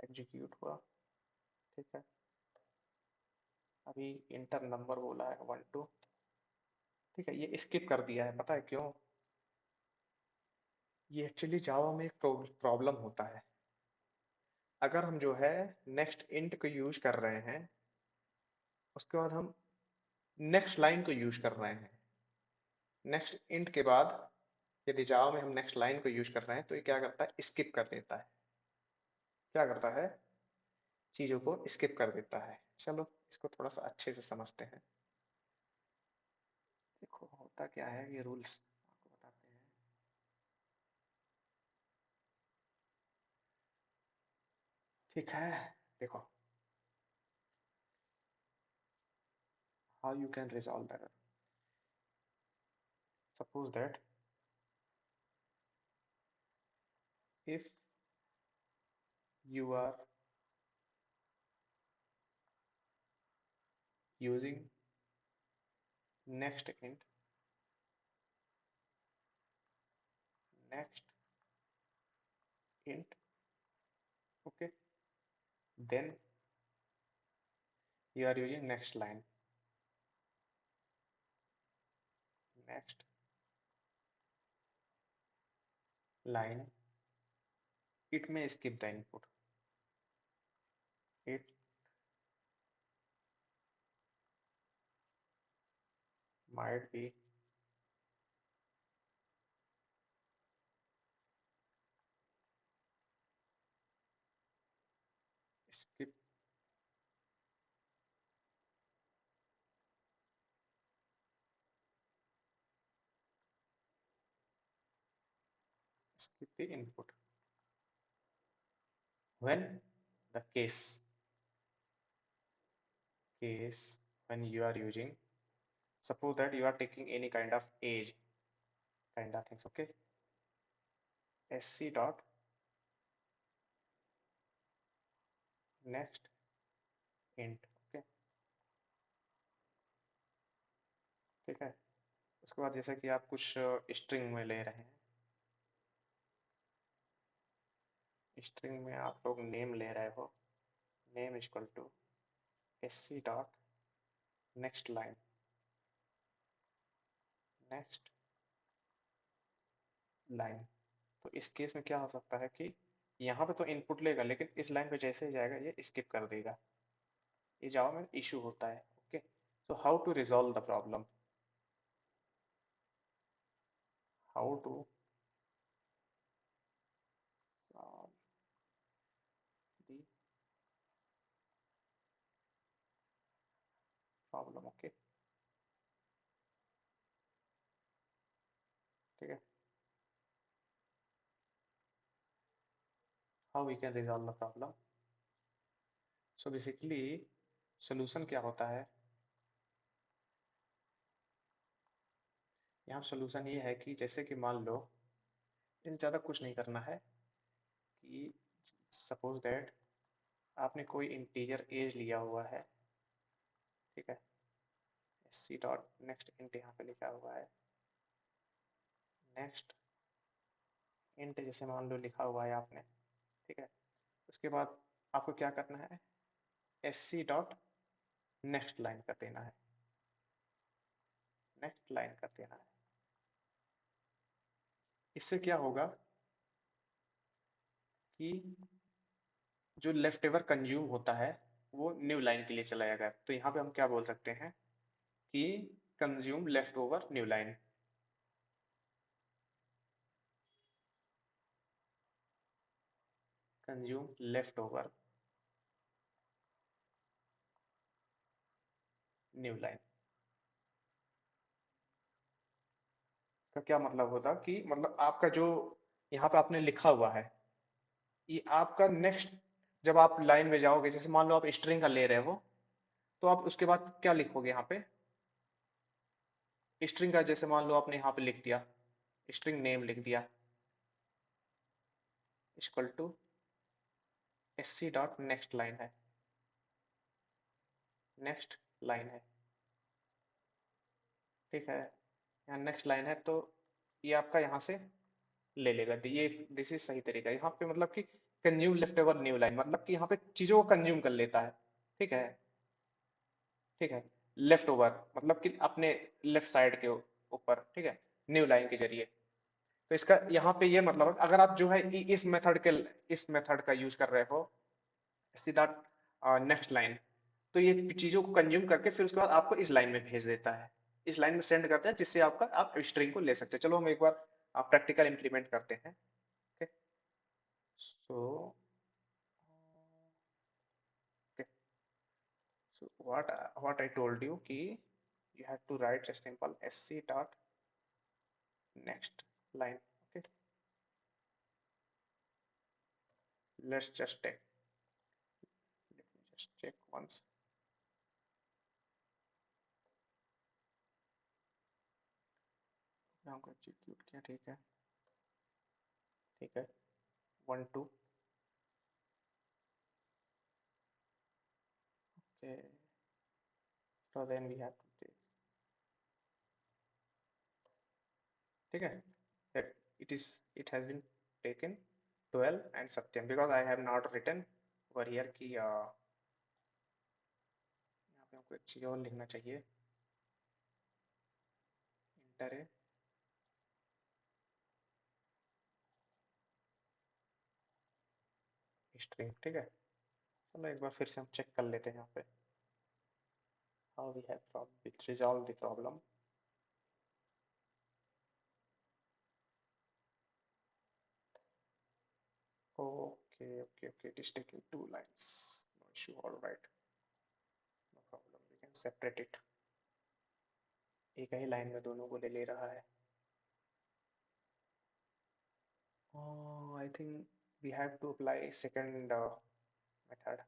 एग्जीक्यूट हुआ, ठीक है। अभी इंटर नंबर बोला है 1 2, ठीक है, ये स्किप कर दिया है, पता है क्यों? ये एक्चुअली जावा में एक प्रॉब्लम होता है। अगर हम जो है नेक्स्ट इंट को यूज कर रहे हैं, उसके बाद हम नेक्स्ट लाइन को यूज कर रहे हैं, नेक्स्ट इंट के बाद यदि जावा में हम नेक्स्ट लाइन को यूज कर रहे हैं तो ये क्या करता है, स्किप कर देता है। क्या करता है, चीजों को स्किप कर देता है। चलो इसको थोड़ा सा अच्छे से समझते हैं। देखो होता क्या है, ये रूल्स आपको बताते हैं। ठीक है, देखो how you can resolve the error. Suppose that if you are using next int, next int, okay, then you are using next line, next line, it may skip the input, it might be skip skip the input when the case when you are using, suppose that you are taking any kind of age kind of things, okay, sc dot next int, okay, ठीक है। उसके बाद जैसे कि आप कुछ string में ले रहे हैं, स्ट्रिंग में आप लोग नेम ले रहे हो, name is equal to sc dot next line, next line. तो इस केस में क्या हो सकता है कि यहाँ पे तो इनपुट लेगा लेकिन इस लाइन पे जैसे ही जाएगा ये स्किप कर देगा। ये जावा में इशू होता है, okay. So how to resolve the problem, how to solve the problem, okay, ठीक है। How we can resolve the problem, so basically solution क्या होता है, यहाँ सोल्यूशन ये है कि जैसे कि मान लो इसे ज़्यादा कुछ नहीं करना है कि सपोज दैट आपने कोई इंटीजर एज लिया हुआ है, ठीक है, सी डॉट नेक्स्ट इंट यहाँ पे लिखा हुआ है, नेक्स्ट इंट जैसे मान लो लिखा हुआ है आपने, ठीक है, उसके बाद आपको क्या करना है, S C dot next line कर देना है, नेक्स्ट लाइन कर देना है। इससे क्या होगा कि जो लेफ्ट ओवर कंज्यूम होता है वो न्यू लाइन के लिए चला जाएगा। तो यहाँ पे हम क्या बोल सकते हैं कि consume left over new line, consume left over new line का क्या मतलब होता कि मतलब आपका जो यहाँ पे आपने लिखा हुआ है, ये आपका नेक्स्ट जब आप लाइन में जाओगे, जैसे मान लो आप स्ट्रिंग का ले रहे हो, तो आप उसके बाद क्या लिखोगे यहाँ पे, स्ट्रिंग का जैसे मान लो आपने यहाँ पे लिख दिया, स्ट्रिंग नेम लिख दिया equal to S C dot next line है, नेक्स्ट लाइन है, ठीक है, यहाँ नेक्स्ट लाइन है तो ये आपका यहाँ से ले लेगा। ये दिस इज सही तरीका यहाँ पे, मतलब कि consume left over new line, मतलब कि यहाँ पे चीजों को कंज्यूम कर लेता है, ठीक है, ठीक है, लेफ्ट ओवर मतलब कि अपने लेफ्ट साइड के ऊपर, ठीक है, न्यू लाइन के जरिए। तो इसका यहाँ पे ये मतलब अगर आप जो है इस मेथड का यूज कर रहे हो सीधा नेक्स्ट लाइन, तो ये चीजों को कंज्यूम करके फिर उसके बाद आपको इस लाइन में भेज देता है, इस लाइन में सेंड करता है, जिससे आपका आप स्ट्रिंग को ले सकते हो। चलो हम एक बार प्रैक्टिकल इंप्लीमेंट करते हैं। Okay, so what I told you कि you have to write just simple sc dot next line. Okay, let's just take, let me just check once. Program को एग्जीक्यूट किया, ठीक है, ठीक है, 1 2, okay, so then we have to take, ठीक है, that it has been taken 12 and Satyam, because I have not written over here कि यहाँ पे हमको एक चीज और लिखना चाहिए, इंटर है स्ट्रिंग, ठीक है। चलो एक बार फिर से हम चेक कर लेते हैं यहाँ पे how we have resolved the problem. Okay, okay, okay. It is taking 2 lines. No issue. All right. No problem. We can separate it. एक ही लाइन में दोनों को ले ले रहा है. Oh, I think we have to apply second method.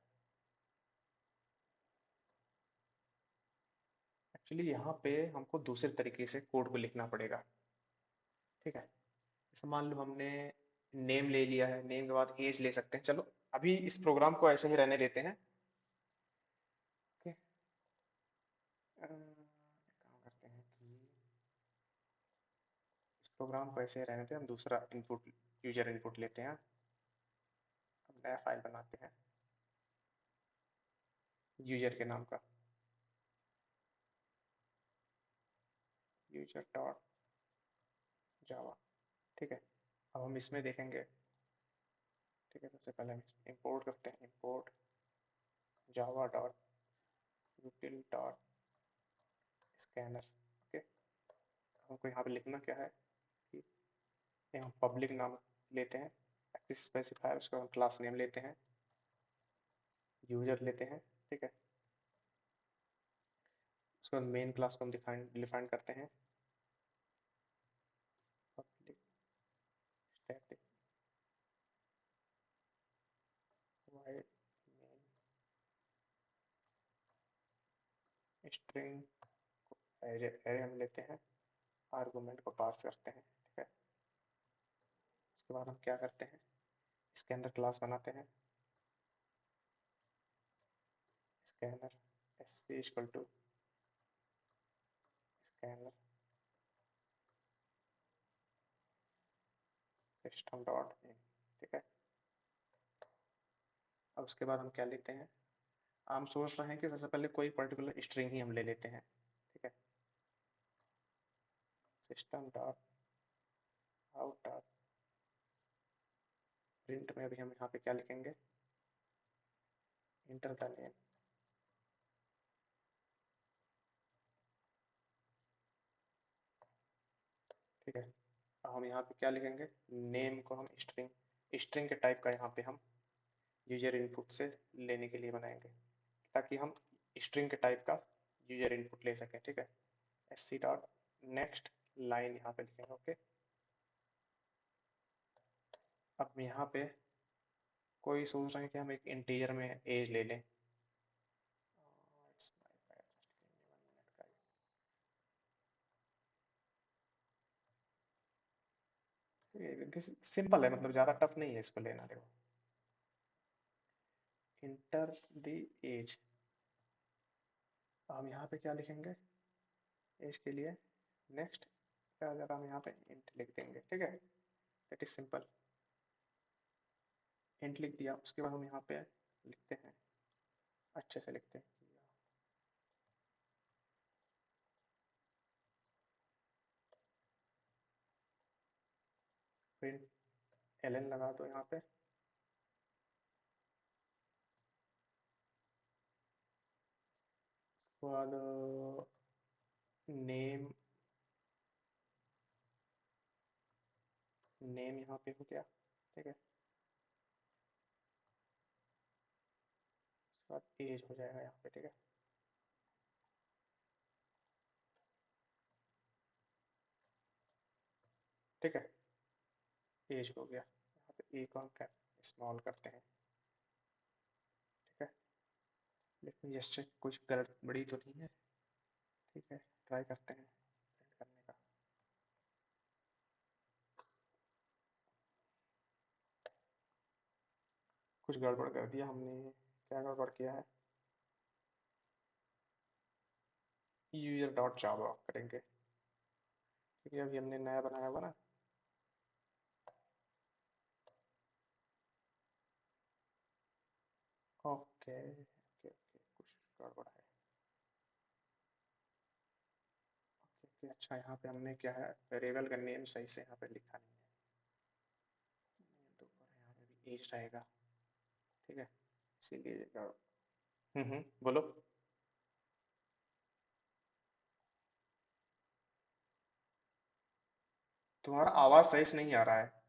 Actually यहाँ पे हमको दूसरे तरीके से कोड को लिखना पड़ेगा, ठीक है। जैसे मान लो हमने नेम ले लिया है, नेम के बाद एज ले सकते हैं। चलो अभी इस प्रोग्राम को ऐसे ही रहने देते हैं। ओके, काम करते हैं कि इस प्रोग्राम को ऐसे ही रहने देते हैं, हम दूसरा इनपुट यूजर इनपुट लेते हैं, हम नया फाइल बनाते हैं यूजर के नाम का, यूजर डॉट जावा, ठीक है। अब हम इसमें देखेंगे, ठीक है, सबसे पहले हम इंपोर्ट करते हैं, import Java dot util dot scanner, okay. हमको यहाँ पे लिखना क्या है कि यहाँ पब्लिक नाम लेते हैं, एक्सेस स्पेसिफायर, उसका हम क्लास नेम लेते हैं, यूजर लेते हैं, ठीक है। उसके बाद मेन क्लास को हम डिफाइन करते हैं, public static void main string array array हम लेते हैं, आर्गुमेंट को पास करते हैं, ठीक है। उसके बाद हम क्या करते हैं, इसके अंदर क्लास बनाते हैं, scanner sc equal to scanner system dot in, ठीक है। अब उसके बाद हम क्या लेते हैं, हम सोच रहे हैं कि सबसे पहले कोई पर्टिकुलर स्ट्रिंग ही हम ले लेते हैं, ठीक है। System dot out dot print में अभी हम यहाँ पे क्या लिखेंगे, इंटर द नेम, ठीक है। हम यहाँ पे क्या लिखेंगे, नेम को हम स्ट्रिंग स्ट्रिंग के टाइप का यहाँ पे हम यूजर इनपुट से लेने के लिए बनाएंगे, ताकि हम स्ट्रिंग के टाइप का यूजर इनपुट ले सकें, ठीक है। sc डॉट नेक्स्ट लाइन यहाँ पे लिखेंगे, ओके। अब यहाँ पे कोई सोच रहे हैं कि हम एक इंटीजर में एज ले लें, It's my bad. Just give me 1 minute, guys. Simple है, मतलब ज्यादा टफ नहीं है इसको लेना, देखो। इंटर द एज, हम यहाँ पे क्या लिखेंगे, एज के लिए नेक्स्ट क्या ज्यादा हम यहाँ पे इंट लिख देंगे, ठीक है। दैट इज सिंपल, इंट लिख दिया। उसके बाद हम यहाँ पे लिखते हैं, अच्छे से लिखते हैं, प्रिंट एलन लगा दो यहाँ पे। उसके बाद नेम, नेम यहाँ पे हो गया, ठीक है। उसके बाद एज हो जाएगा यहाँ पे, ठीक है। ठीक है, एज हो गया। यहाँ पे ए को हम स्मॉल करते हैं, ठीक है। लेकिन जैसे कुछ गड़बड़ी तो नहीं है, ठीक है। ट्राई करते हैं प्रिंट करने का। कुछ गड़बड़ कर दिया हमने, क्या गड़बड़ किया है, यूजर डॉट जावा करेंगे, क्योंकि अभी हमने नया बनाया हुआ ना। ओके ओके ओके, कुछ गड़बड़ है। ओके ओके, अच्छा यहाँ पे हमने क्या है, वेरिएबल का नेम सही से यहाँ पे लिखा नहीं है, नेम तो ऊपर है, यहाँ पे भी एज रहेगा, ठीक है। इसीलिए बोलो। तुम्हारा आवाज सही से नहीं आ रहा है।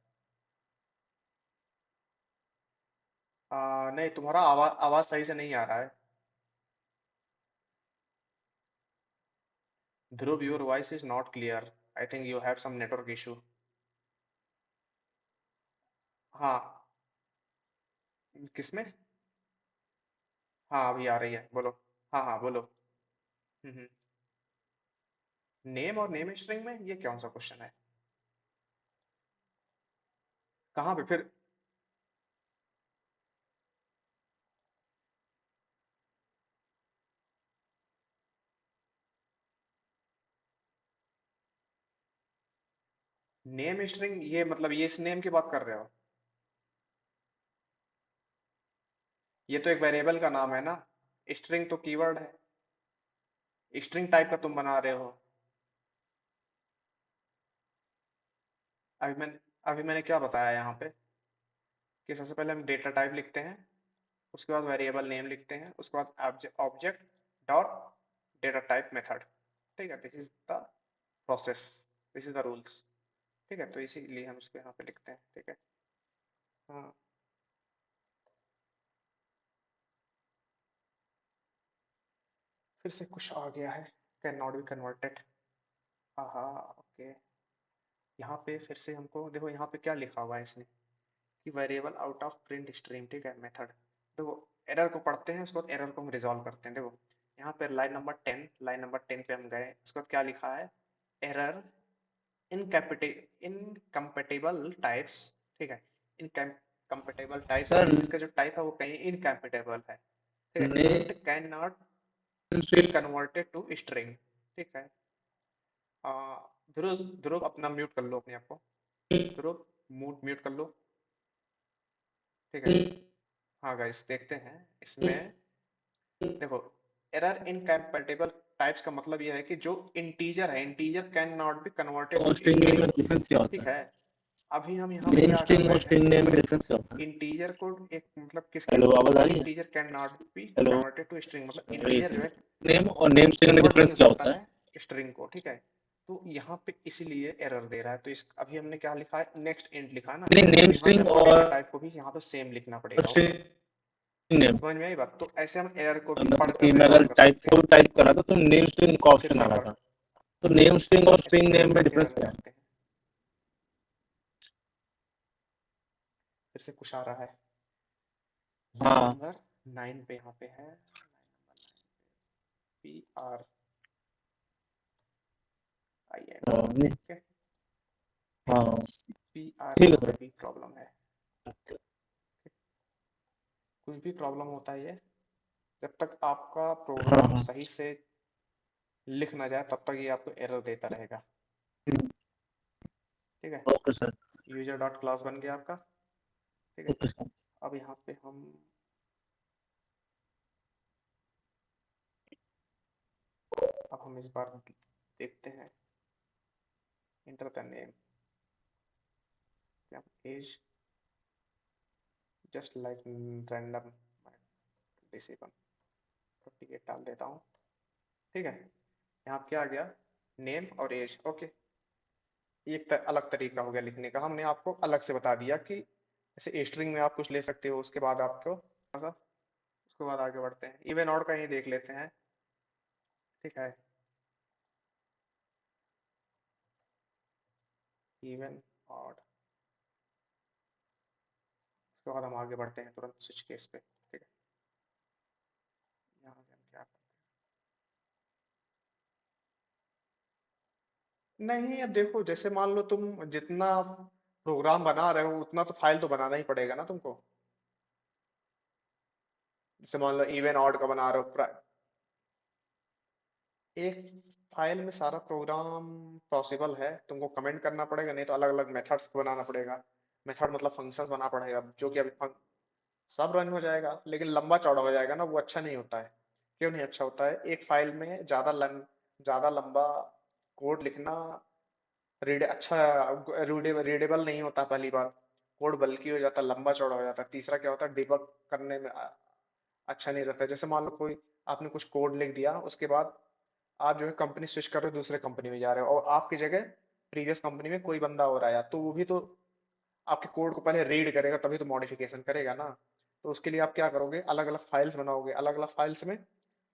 नहीं, तुम्हारा आवाज आवाज सही से नहीं आ रहा है। Dhruv, your voice is not clear. I think you have some network issue. हाँ, किसमें? हाँ, अभी आ रही है, बोलो। हाँ हाँ, बोलो। हम्म। नेम और नेम स्ट्रिंग में ये कौन सा क्वेश्चन है? कहाँ पे फिर? नेम स्ट्रिंग, ये मतलब ये इस नेम की बात कर रहे हो? ये तो एक वेरिएबल का नाम है ना, स्ट्रिंग तो कीवर्ड है। स्ट्रिंग टाइप का तुम बना रहे हो। अभी मैंने क्या बताया यहाँ पे, कि सबसे पहले हम डेटा टाइप लिखते हैं, उसके बाद वेरिएबल नेम लिखते हैं, उसके बाद object dot data type method, ठीक है। This is the process, this is the rules, ठीक है। तो इसीलिए हम उसको यहाँ पे लिखते हैं, ठीक है। हाँ, फिर से कुछ आ गया है, कैन नॉट बी कन्वर्टेड। हाँ ओके, यहाँ पे फिर से हमको देखो, यहाँ पे क्या लिखा हुआ है इसने, कि variable out of print stream, ठीक है, मेथड। देखो, एरर को पढ़ते हैं, उसके बाद एरर को हम रिजॉल्व करते हैं। देखो, यहाँ पे लाइन नंबर 10 पे हम गए, इसके बाद क्या लिखा है, एरर इनकम्पेटेबल टाइप्स, ठीक है, इनकम्पेटेबल टाइप सर मीन्स इसका जो टाइप है वो कहीं इनकम्पेटेबल है, ठीक है, name int can not be string converted to string, ठीक है। ध्रुव ध्रुव अपना म्यूट कर लो अपने आप को, ध्रुव म्यूट कर लो, ठीक है। हाँ गाइस देखते हैं इसमें, देखो एरर इनकम्पेटेबल टाइप्स का मतलब यह है कि जो इंटीजर है, integer can not be converted और टू स्ट्रिंग नेम में स्ट्रिंग, डिफरेंस क्या होता ठीक है? है। अभी हम यहाँ पे नेम क्या कर स्ट्रिंग रहे और हैं, स्ट्रिंग नेम में डिफरेंस क्या होता है? इंटीजर को एक मतलब किसके, हेलो, आवाज आ रही है? Integer can not be hello, converted to string, मतलब इंटीजर जो है नेम और नेम स्ट्रिंग में कन्वर्ट नहीं डिफरेंस हो क्या सकता होता है? है स्ट्रिंग को, ठीक है। तो यहाँ पे इसीलिए एरर दे रहा है, तो इस अभी हमने क्या लिखा है, नेक्स्ट इंट लिखा है ना, नहीं, नेम तो यहाँ पे स्ट्रिंग हमको और डेटा टाइप को भी यहाँ पे सेम लिखना पड़ेगा, ओके। स्ट्रिंग नेम, समझ में आई बात, तो ऐसे हम एरर को भी मतलब कि पढ़कर मैं अगर रिजॉल्व कर टाइप सकते को हैं। टाइप करा था तो नेम स्ट्रिंग का फिर ऑप्शन से आ एक रहा बार था, तो नेम स्ट्रिंग और ऐसे स्ट्रिंग नेम बंद में करके डिफरेंस रन क्या है? करते हैं, फिर से कुछ आ रहा है। लाइन हाँ, नंबर 9 पे यहाँ पे है, लाइन नंबर 9 पे PRINT, नहीं, ठीक है, हाँ, PR ठीक है यहाँ पे सर। भी प्रॉब्लम है, कुछ भी प्रॉब्लम होता है ये, जब तक आपका हाँ प्रोग्राम हाँ, सही से लिख ना जाए तब तक ये आपको एरर देता रहेगा, ठीक है। Okay sir. User dot class बन गया आपका, ठीक है। Okay sir. अब यहाँ पे हम, अब हम इस बार देखते हैं, enter the name, as just like random 27, 38 डाल देता हूँ, ठीक है। यहाँ पे क्या आ गया, नेम और एज, ओके। ये एक अलग तरीका हो गया लिखने का, हमने आपको अलग से बता दिया कि जैसे स्ट्रिंग में आप कुछ ले सकते हो, उसके बाद आपको उसके बाद आगे बढ़ते हैं, इवन ऑड का ही देख लेते हैं, ठीक है। इवन ऑड, उसके बाद हम आगे बढ़ते हैं तुरंत स्विच केस पे, ठीक है। यहाँ से हम क्या करते हैं, नहीं अब देखो जैसे मान लो तुम जितना प्रोग्राम बना रहे हो उतना तो फाइल तो बनाना ही पड़ेगा ना तुमको, जैसे मान लो इवन ऑड का बना रहे हो, एक फाइल में सारा प्रोग्राम पॉसिबल है, तुमको कमेंट करना पड़ेगा, नहीं तो अलग अलग मेथड्स बनाना पड़ेगा, मेथड मतलब फंक्शंस बनाना पड़ेगा, जो कि अभी सब रन हो जाएगा लेकिन लंबा चौड़ा हो जाएगा ना, वो अच्छा नहीं होता है। क्यों नहीं अच्छा होता है, एक फाइल में ज्यादा लंबा कोड लिखना रीडेबल नहीं होता, पहली बात, कोड बल्की हो जाता, लंबा चौड़ा हो जाता है, तीसरा क्या होता है, डिबग करने में अच्छा नहीं रहता है। जैसे मान लो कोई आपने कुछ कोड लिख दिया, उसके बाद आप जो है कंपनी स्विच कर रहे हो, दूसरे कंपनी में जा रहे हो और आपकी जगह प्रीवियस कंपनी में कोई बंदा और आया, तो वो भी तो आपके कोड को पहले रीड करेगा तभी तो मॉडिफिकेशन करेगा ना। तो उसके लिए आप क्या करोगे, अलग अलग फाइल्स बनाओगे, अलग अलग फाइल्स में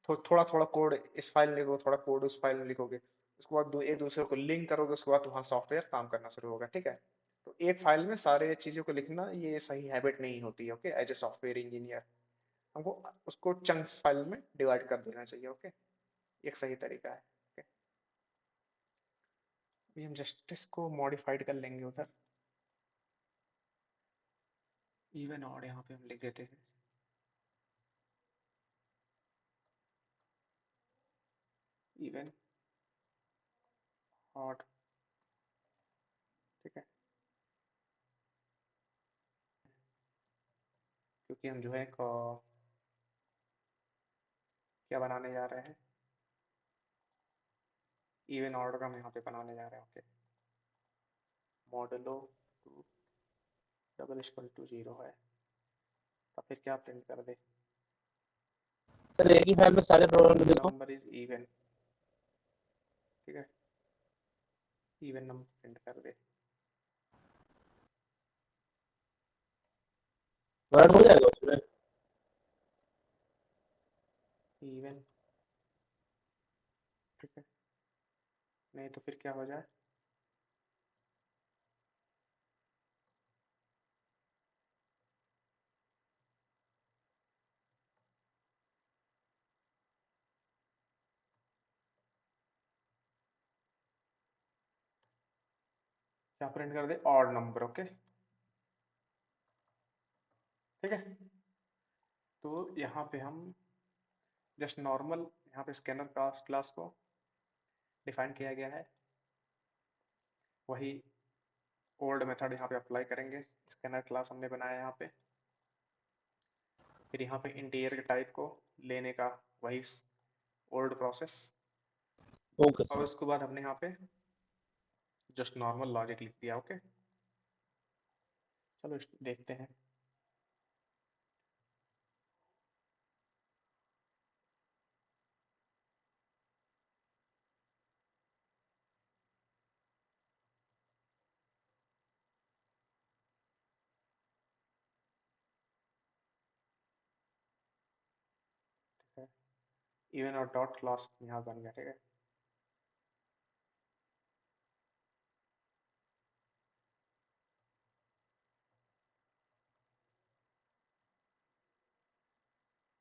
थोड़ा थोड़ा कोड इस फाइल में लिखोगे, थोड़ा कोड उस फाइल में लिखोगे, उसके बाद एक दूसरे को लिंक करोगे, उसके बाद वहाँ सॉफ्टवेयर काम करना शुरू होगा, ठीक है। तो एक फाइल में सारे चीजों को लिखना ये सही हैबिट नहीं होती है, okay. As a software engineer हमको उसको चंक्स फाइल में डिवाइड कर देना चाहिए, ओके। एक सही तरीका है, ओके। अभी हम जस्ट इसको मॉडिफाइड कर लेंगे उधर, इवन ऑड यहाँ पे हम लिख देते हैं, इवन ऑड, ठीक है। क्योंकि हम जो है क्या बनाने जा रहे हैं, इवन ऑर्डर का हम यहाँ पे बनाने जा रहे हैं, okay. Modulo 2 double equal to 0 है, तो फिर क्या प्रिंट कर दे, सर एक ही फाइल में सारे प्रोग्राम देखो। नंबर इज इवन, ठीक है, इवन नंबर प्रिंट कर दे, वर्ड हो जाएगा उसमें? इवन, ठीक है। नहीं तो फिर क्या हो जाए, क्या प्रिंट कर दे, ऑड नंबर। ओके ठीक है। तो यहाँ पे हम जस्ट नॉर्मल यहाँ पे स्कैनर क्लास को डिफाइन किया गया है, वही ओल्ड मेथड यहाँ पे अप्लाई करेंगे। स्कैनर क्लास हमने बनाया यहाँ पे, फिर यहाँ पे इंटीरियर के टाइप को लेने का वही ओल्ड प्रोसेस, ओके और सर। उसके बाद हमने यहाँ पे जस्ट नॉर्मल लॉजिक लिख दिया। ओके चलो देखते हैं। इवन और डॉट क्लास यहाँ बन गया। ठीक है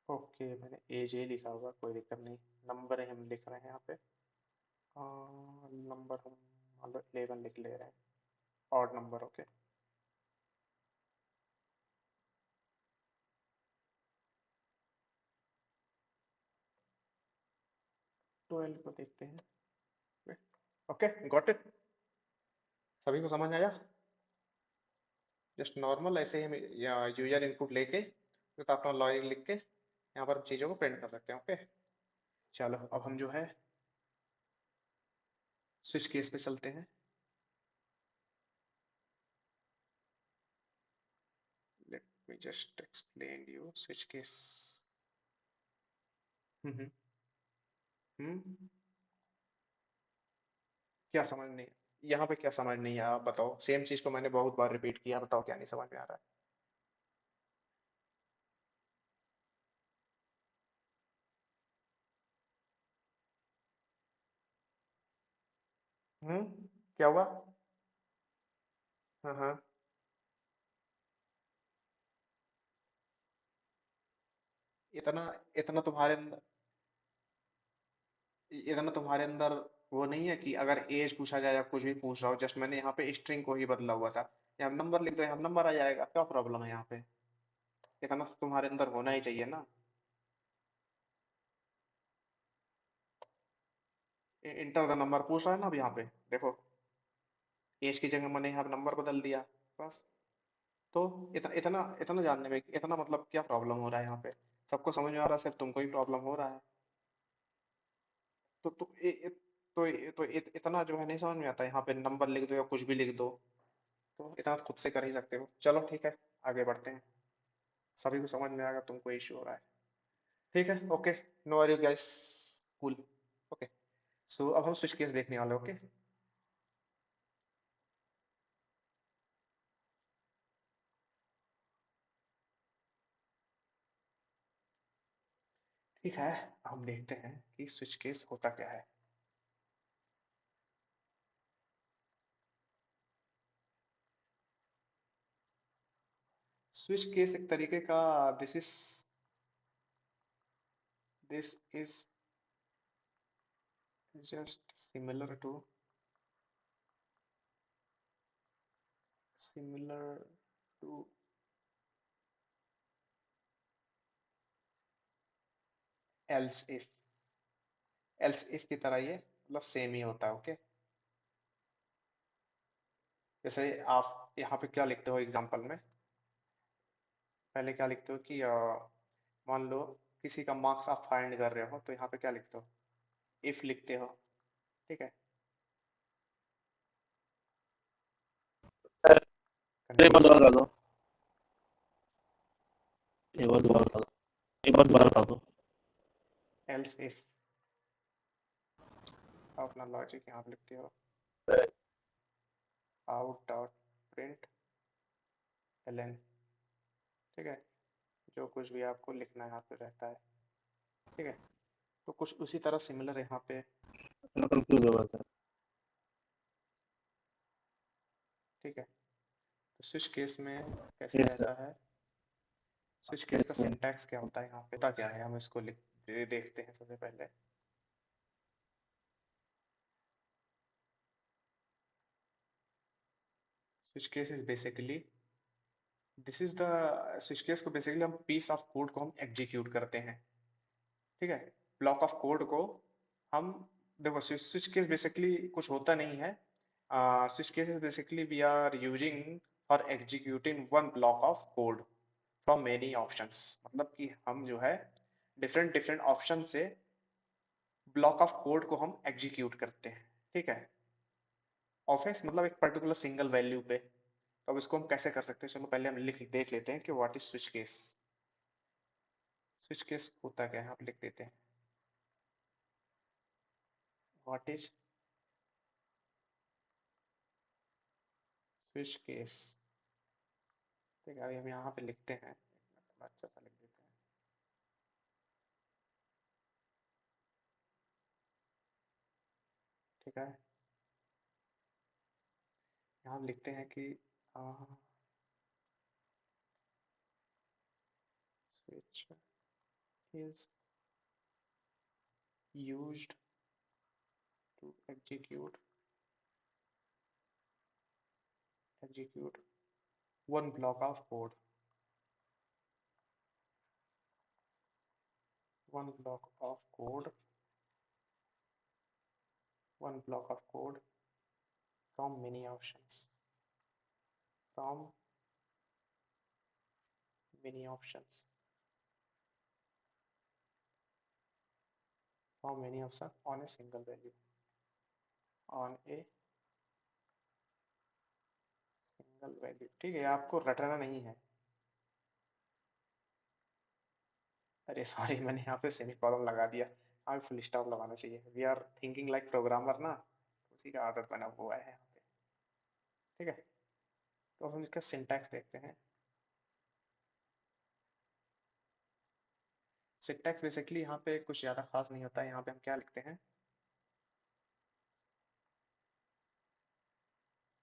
ओके, मैंने एज ए लिखा होगा, कोई दिक्कत नहीं। नंबर हम लिख रहे हैं यहाँ पे, नंबर हम मान लो 11 लिख ले रहे हैं, ऑड नंबर। ओके 12 को देखते हैं। ओके गॉट इट, सभी को समझ आया। जस्ट नॉर्मल ऐसे ही हम यूजर इनपुट लेके तो अपना लॉजिक लिख के यहाँ पर चीज़ों को प्रिंट कर सकते हैं। ओके चलो अब हम जो है स्विच केस पे चलते हैं। Let me just explain you switch case. हम्म हम्म क्या समझ नहीं, यहाँ पे क्या समझ नहीं है आप बताओ। सेम चीज को मैंने बहुत बार रिपीट किया, बताओ क्या नहीं समझ में आ रहा है। क्या हुआ? हाँ हाँ, इतना इतना तुम्हारे अंदर, इतना तुम्हारे अंदर वो नहीं है कि अगर एज पूछा जाए या कुछ भी पूछ रहा हो, जस्ट मैंने यहाँ पे स्ट्रिंग को ही बदला हुआ था, यहाँ नंबर लिख दो, यहाँ नंबर आ जाएगा, क्या प्रॉब्लम है यहाँ पे? इतना तो तुम्हारे अंदर होना ही चाहिए ना। इंटर द नंबर पूछ रहा है ना अब यहाँ पे, देखो एज की जगह मैंने यहाँ पे नंबर बदल दिया, बस। तो इतना इतना इतना जानने में इतना मतलब क्या प्रॉब्लम हो रहा है यहाँ पे? सबको समझ में आ रहा है, सिर्फ तुमको ही प्रॉब्लम हो रहा है। तो इतना जो है नहीं समझ में आता, यहाँ पे नंबर लिख दो या कुछ भी लिख दो, तो इतना खुद से कर ही सकते हो। चलो ठीक है, आगे बढ़ते हैं। सभी को समझ में आएगा, तुमको इश्यू हो रहा है। ठीक है okay, no worry guys, cool. Okay so अब हम स्विच केस देखने वाले। ओके ठीक है, हम देखते हैं कि स्विच केस होता क्या है। स्विच केस एक तरीके का, this is just similar to else if, else if की तरह ये मतलब सेम ही होता है। ओके जैसे आप यहाँ पे क्या लिखते हो एग्जांपल में, पहले क्या लिखते हो कि मान लो किसी का मार्क्स आप फाइंड कर रहे हो, तो यहाँ पे क्या लिखते हो, इफ लिखते हो। ठीक है सर एक बार कंटिन्यू। दोबारा बता दो, एक बार दोबारा बता दो, एक बार दोबारा बता दो। एल्स इफ अपना लॉजिक यहाँ पे लिखते हो, आउट डॉट प्रिंट एलन। ठीक है, जो कुछ भी आपको लिखना यहाँ पे रहता है। ठीक है, तो कुछ उसी तरह सिमिलर यहाँ पे। मैं कंफ्यूज हो गया सर। ठीक है, तो स्विच केस में कैसे यस सर। रहता है, स्विच केस का यस सर। सिंटैक्स क्या होता है, यहाँ पे होता क्या है, हम इसको लिख देखते हैं सबसे पहले। Switch case is basically this is the switch case को बेसिकली हम पीस ऑफ कोड को हम एग्जीक्यूट करते हैं, ठीक है। ब्लॉक ऑफ कोड को हम देखो स्विच केस बेसिकली कुछ होता नहीं है। Switch case is basically we are using for executing one block of code from many options, मतलब कि हम जो है डिफरेंट डिफरेंट ऑप्शन से ब्लॉक ऑफ कोड को हम एग्जीक्यूट करते हैं, ठीक है। ऑफेंस मतलब एक पर्टिकुलर सिंगल वैल्यू पे। तो अब इसको हम कैसे कर सकते हैं, चलो पहले हम लिख देख लेते हैं कि what is switch case. Switch case होता क्या है, आप लिख देते हैं व्हाट इज स्विच केस, ठीक है। अभी हम यहाँ पे लिखते हैं, थोड़ा अच्छा सा लिख देते हैं, ठीक है। यहाँ हम लिखते हैं कि switch is used to execute one block of code, one block of code, one block of code from many options, from many options, from many options on a single value, on a single value, ठीक है। आपको रटना नहीं है, अरे sorry मैंने यहाँ पे सेमीकोलन लगा दिया, आप फुल स्टॉप लगाना चाहिए। We are thinking like programmer ना, तो उसी का आदत बना हुआ है यहाँ पे, ठीक है। तो अब हम इसका सिंटैक्स देखते हैं। सिंटैक्स बेसिकली यहाँ पे कुछ ज़्यादा खास नहीं होता है। यहाँ पे हम क्या लिखते हैं,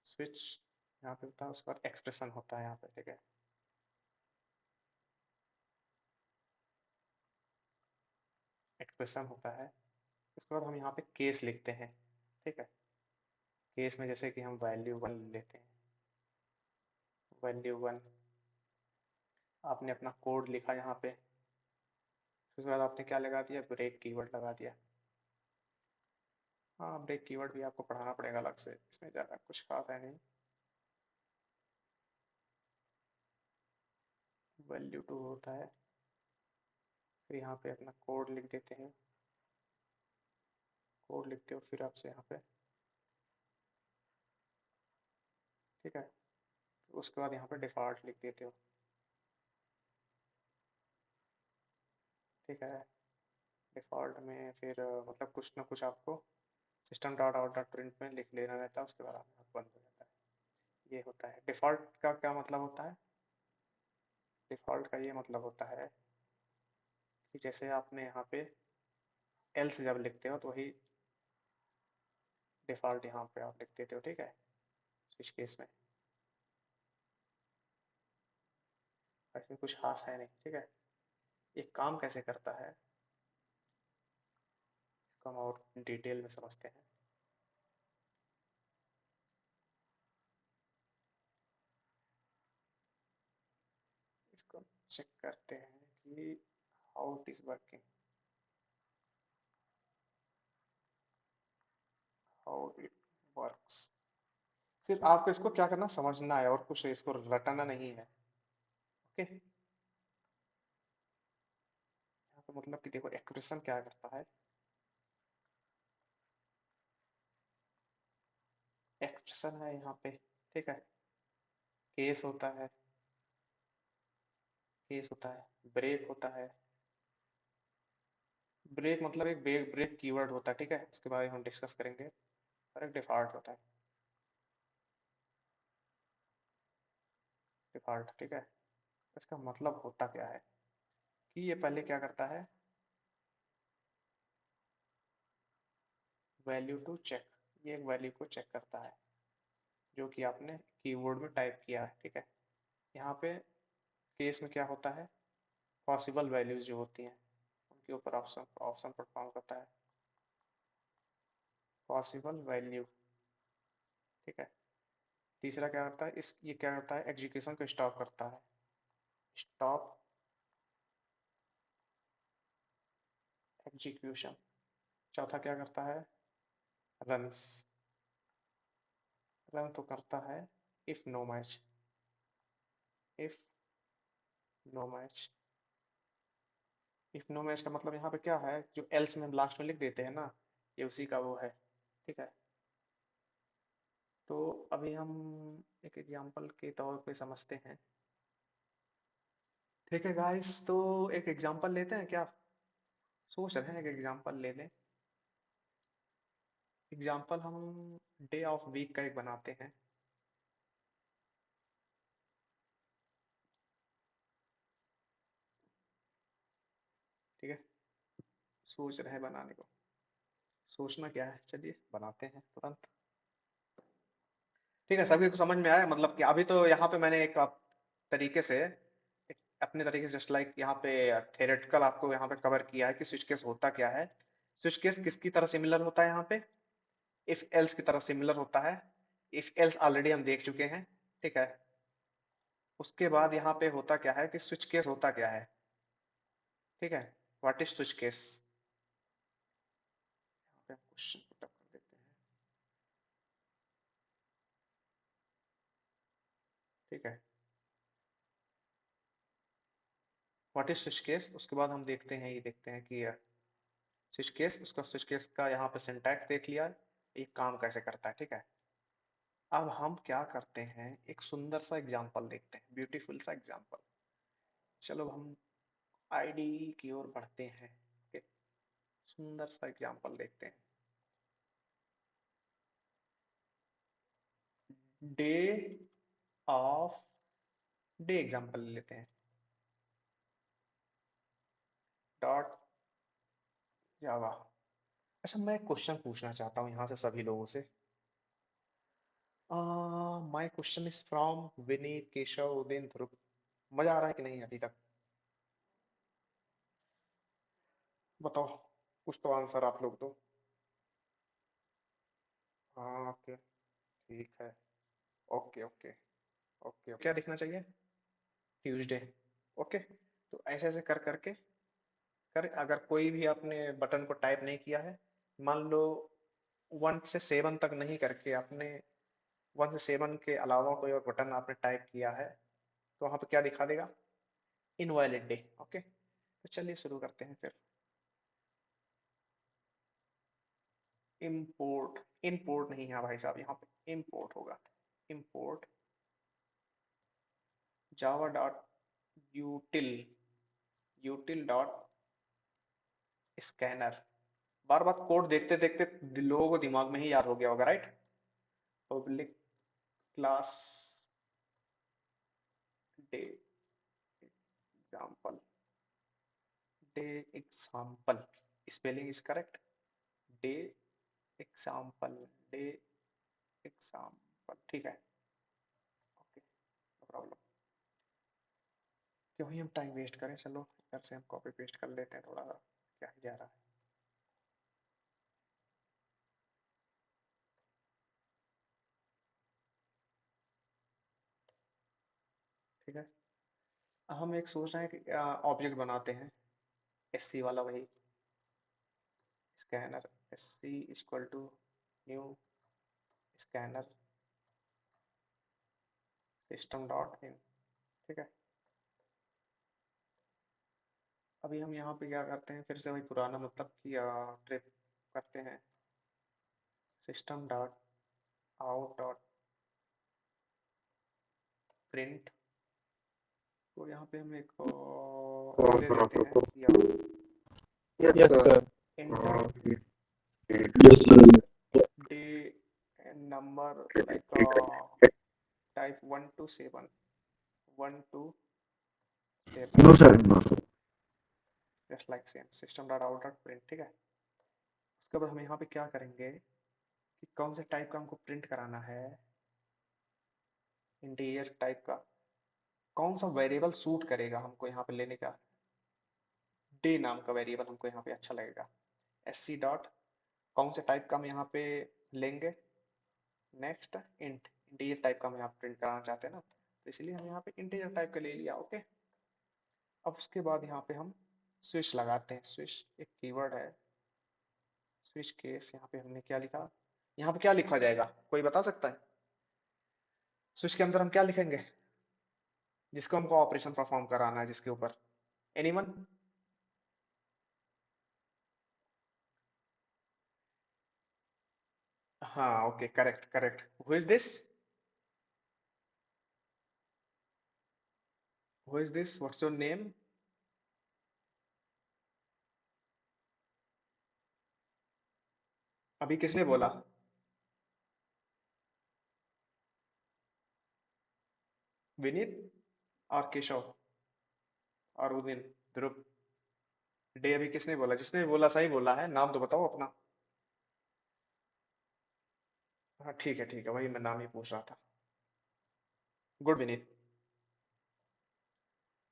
स्विच, यहाँ पे होता है उसके बाद एक्सप्रेशन होता है यहाँ पे, ठीक है। एक्सप्रेशन होता है, उसके बाद हम यहाँ पे केस लिखते हैं, ठीक है। केस में जैसे कि हम वैल्यू वन लेते हैं, वैल्यू वन, आपने अपना कोड लिखा यहाँ पे, उसके बाद आपने क्या लगा दिया, ब्रेक कीवर्ड लगा दिया। हाँ ब्रेक कीवर्ड भी आपको पढ़ाना पड़ेगा अलग से, इसमें ज़्यादा कुछ खास है नहीं। वैल्यू टू होता है, फिर यहाँ पे अपना कोड लिख देते हैं, कोड लिखते हो फिर आपसे यहाँ पे, ठीक है। तो उसके बाद यहाँ पे डिफ़ॉल्ट लिख देते हो, ठीक है। डिफ़ॉल्ट में फिर मतलब कुछ ना कुछ आपको system dot out dot print में लिख लेना रहता है, उसके बाद आपका बंद हो जाता है। ये होता है डिफ़ॉल्ट का क्या मतलब होता है, डिफ़ॉल्ट का ये मतलब होता है कि जैसे आपने यहाँ पे एल्स जब लिखते हो तो वही डिफ़ॉल्ट यहाँ पे आप लिख देते हो, ठीक है, स्विच केस में। इसमें कुछ खास है नहीं, ठीक है। ये काम कैसे करता है इसको हम और डिटेल में समझते हैं। इसको चेक करते हैं कि how it is working, how it works. सिर्फ आपको इसको क्या करना, समझना है, और कुछ इसको रटना नहीं है, ओके। यहाँ पे मतलब कि देखो एक्सप्रेशन क्या करता है, एक्सप्रेशन है यहाँ पे, ठीक है। केस होता है, केस होता है, ब्रेक होता है, ब्रेक मतलब एक ब्रेक ब्रेक कीवर्ड होता है, ठीक है, उसके बारे में हम डिस्कस करेंगे। और एक डिफॉल्ट होता है, डिफॉल्ट, ठीक है। इसका मतलब होता क्या है कि ये पहले क्या करता है, वैल्यू टू चेक, ये एक वैल्यू को चेक करता है जो कि आपने कीबोर्ड में टाइप किया है, ठीक है। यहाँ पे केस में क्या होता है, पॉसिबल वैल्यूज जो होती हैं उनके ऊपर ऑप्शन ऑप्शन परफॉर्म करता है, पॉसिबल वैल्यू, ठीक है। तीसरा क्या करता है, ये क्या करता है, एग्जीक्यूशन को स्टॉप करता है, स्टॉप एग्जीक्यूशन। चौथा क्या करता है, रन्स, रन तो करता है if no match, if no match. If no match का मतलब यहाँ पे क्या है, जो एल्स में हम लास्ट में लिख देते हैं ना, ये उसी का वो है, ठीक है। तो अभी हम एक एग्जांपल के तौर पे समझते हैं, ठीक है गाइस। तो एक एग्जांपल लेते हैं क्या, सोच रहे हैं एक एग्जांपल ले लें। एग्जांपल हम डे ऑफ वीक का एक बनाते हैं, ठीक है। सोच रहे हैं बनाने को, सोचना क्या है, चलिए बनाते हैं तुरंत। ठीक है, सभी को समझ में आया, मतलब कि अभी तो यहाँ पे मैंने एक तरीके से अपने तरीके से जस्ट लाइक यहाँ पे थेरेटिकल आपको यहाँ पे कवर किया है कि स्विच केस होता क्या है। स्विच केस किसकी तरह सिमिलर होता है, यहाँ पे इफ एल्स की तरह सिमिलर होता है। इफ एल्स ऑलरेडी हम देख चुके हैं, ठीक है। उसके बाद यहाँ पे होता क्या है कि स्विच केस होता क्या है, ठीक है। व्हाट इज स्विच केस, यहाँ पे हम क्वेश्चन पुट अप कर देते हैं, ठीक है। व्हाट इज स्विच केस, उसके बाद हम देखते हैं, ये देखते हैं कि स्विच केस, उसका स्विच केस का यहाँ पे सिंटैक्स देख लिया, ये काम कैसे करता है, ठीक है। अब हम क्या करते हैं, एक सुंदर सा एग्जांपल देखते हैं, ब्यूटीफुल सा एग्जांपल। चलो हम आईडी की ओर बढ़ते हैं, एक सुंदर सा एग्जांपल देखते हैं। डे ऑफ डे एग्जांपल लेते हैं, डॉट जावा। अच्छा, मैं क्वेश्चन पूछना चाहता हूँ यहाँ से सभी लोगों से। My question is from Vineet, Keshav, Udin, Dhruv. मजा आ रहा है कि नहीं अभी तक, बताओ, कुछ तो आंसर आप लोग दो। हाँ ओके, ठीक है, ओके ओके ओके। क्या दिखना चाहिए, ट्यूसडे, ओके। तो ऐसे ऐसे कर करके कर, अगर कोई भी आपने बटन को टाइप नहीं किया है, मान लो 1 से 7 तक नहीं करके आपने 1 से 7 के अलावा कोई और बटन आपने टाइप किया है, तो वहां पे क्या दिखा देगा, इनवैलिड डे, ओके। तो चलिए शुरू करते हैं फिर। इम्पोर्ट, इम्पोर्ट नहीं है भाई साहब, यहाँ पे इम्पोर्ट होगा, import Java dot util, util dot scanner. बार बार कोड देखते देखते लोगों को दिमाग में ही याद हो गया होगा, right. Public class day example, day example, spelling is correct, day example, day example, ठीक है, ओके, नो प्रॉब्लम। क्यों ही हम टाइम वेस्ट करें, चलो इधर से हम कॉपी पेस्ट कर लेते हैं, थोड़ा क्या ही जा रहा है। ठीक है, हम एक सोच रहे हैं कि ऑब्जेक्ट बनाते हैं, एससी वाला वही, scanner, SC equal to new scanner system dot in, ठीक है। अभी हम यहाँ पे क्या करते हैं, फिर से वही पुराना मतलब कि ट्रिप करते हैं, system dot out dot print. तो यहाँ पे हम एक दे देते हैं Yes, sir. Inter Yes, sir. Day number, like type 1 to 7, 1 to 7, No, sir. No, sir. Just like same system dot out dot print, ठीक है। उसके बाद हम यहाँ पे क्या करेंगे कि कौन से टाइप का हमको प्रिंट कराना है, इंटीजर टाइप का, कौन सा वेरिएबल सूट करेगा हमको यहाँ पे लेने का, डे नाम का वेरिएबल हमको यहाँ पे अच्छा लगेगा। एस सी डॉट कौन से टाइप का हम यहाँ पे लेंगे, नेक्स्ट इंट, इंटीजर टाइप का हम यहाँ प्रिंट कराना चाहते हैं ना, तो इसलिए हम यहाँ पे इंटीजर टाइप का ले लिया। ओके, अब उसके बाद यहाँ पे हम स्विच लगाते हैं। स्विच एक कीवर्ड है, स्विच केस। यहाँ पे हमने क्या लिखा, यहाँ पे क्या लिखा जाएगा, कोई बता सकता है? स्विच के अंदर हम क्या लिखेंगे जिसको हमको ऑपरेशन परफॉर्म कराना है, जिसके ऊपर? एनीवन? हाँ, okay, correct correct. Who is this? Who is this? What's your name? अभी किसने बोला? विनीत और केशव और उदिन, ध्रुव। डे अभी किसने बोला? जिसने भी बोला सही बोला है, नाम तो बताओ अपना। हाँ ठीक है, वही मैं नाम ही पूछ रहा था। गुड विनीत।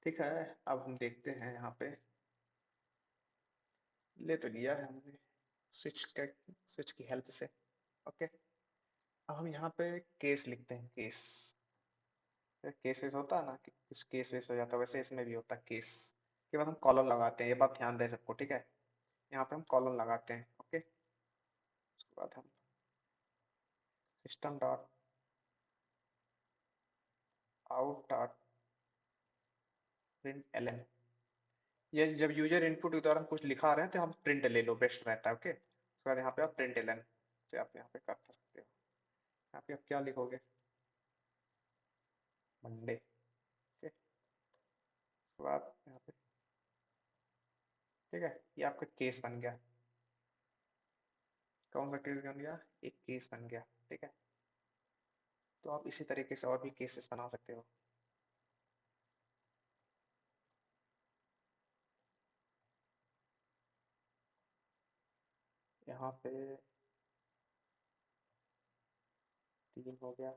ठीक है, अब हम देखते हैं यहाँ पे, ले तो लिया है हमने स्विच के, स्विच की हेल्प से। ओके, अब हम यहाँ पे केस लिखते हैं। केस, केस वेस होता है ना कि कुछ केस वेस हो जाता है, वैसे इसमें भी होता है केस। के बाद हम कॉलम लगाते हैं, ये बात ध्यान रहे सबको, ठीक है? यहाँ पे हम कॉलम लगाते हैं। ओके, उसके बाद हम system dot out dot print L. ये जब यूजर इनपुट के दौरान कुछ लिखा रहे हैं तो हम प्रिंट ले लो, बेस्ट रहता है। ओके, उसके बाद यहाँ पे आप प्रिंट एल से आप यहाँ पे कर सकते हो। यहाँ पे आप क्या लिखोगे? मंडे। ओके, उसके बाद यहाँ पे, ठीक है, ये आपका केस बन गया। कौन सा केस बन गया? एक केस बन गया, ठीक है? तो आप इसी तरीके से और भी केसेस बना सकते हो। यहाँ पे 3 हो गया,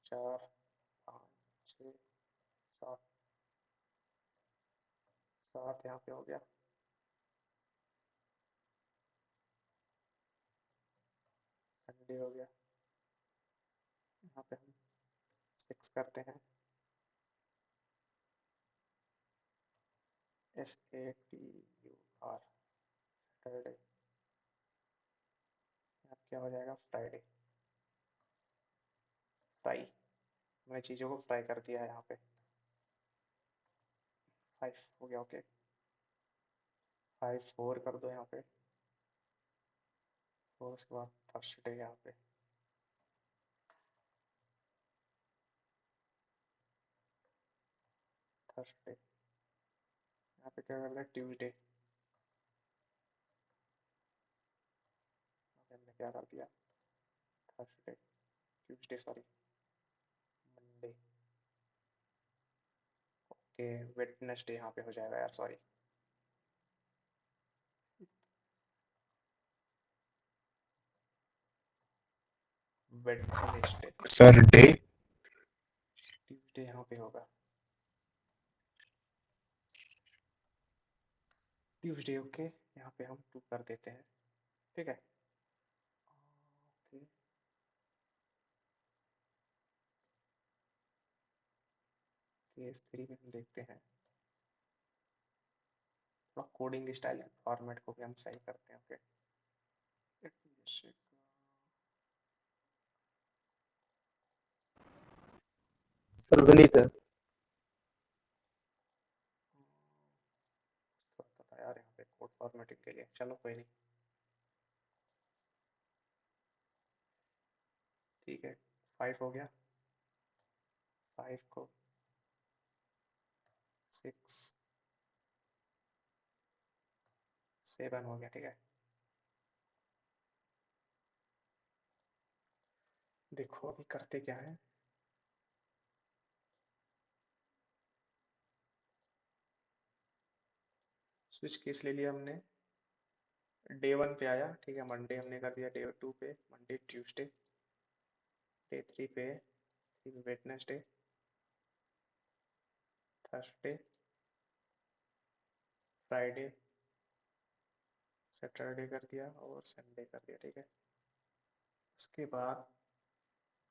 4, 5, 6, 7, 7 यहाँ पे हो गया, संडे हो गया। यहाँ पे हम 6 करते हैं, SATUR, सैटरडे। यहाँ क्या हो जाएगा? फ्राइडे। फ्राई, मैंने चीज़ों को फ्राई कर दिया है यहाँ पे। 5 हो गया। ओके, 5 4 कर दो यहाँ पे, 4 उसके बाद थर्सडे यहाँ पे, थर्सडे। यहाँ पे क्या कर दिया? ट्यूसडे। हमने क्या कर दिया? Thursday, Tuesday sorry, Monday. Okay, Wednesday यहाँ पे हो जाएगा यार, sorry. Wednesday sir day, Tuesday यहाँ पे होगा, ट्यूसडे। ओके, यहाँ पे हम 2 कर देते हैं, ठीक है? ओके, केस 3 में हम देखते हैं, थोड़ा कोडिंग स्टाइल फॉर्मेट को भी हम सही करते हैं। ओके, सर विनीत है। पता यार यहाँ पे कोड फॉर्मेटिंग के लिए, चलो कोई नहीं, ठीक है। 5 हो गया, 5 को 6, 7 हो गया, ठीक है? देखो अभी करते क्या है, स्विच केस ले लिया हमने, डे 1 पे आया, ठीक है? मंडे हमने कर दिया, डे 2 पे मंडे, ट्यूसडे, डे 3 पे वेडनेसडे, थर्सडे, फ्राइडे, सैटरडे कर दिया और संडे कर दिया, ठीक है? उसके बाद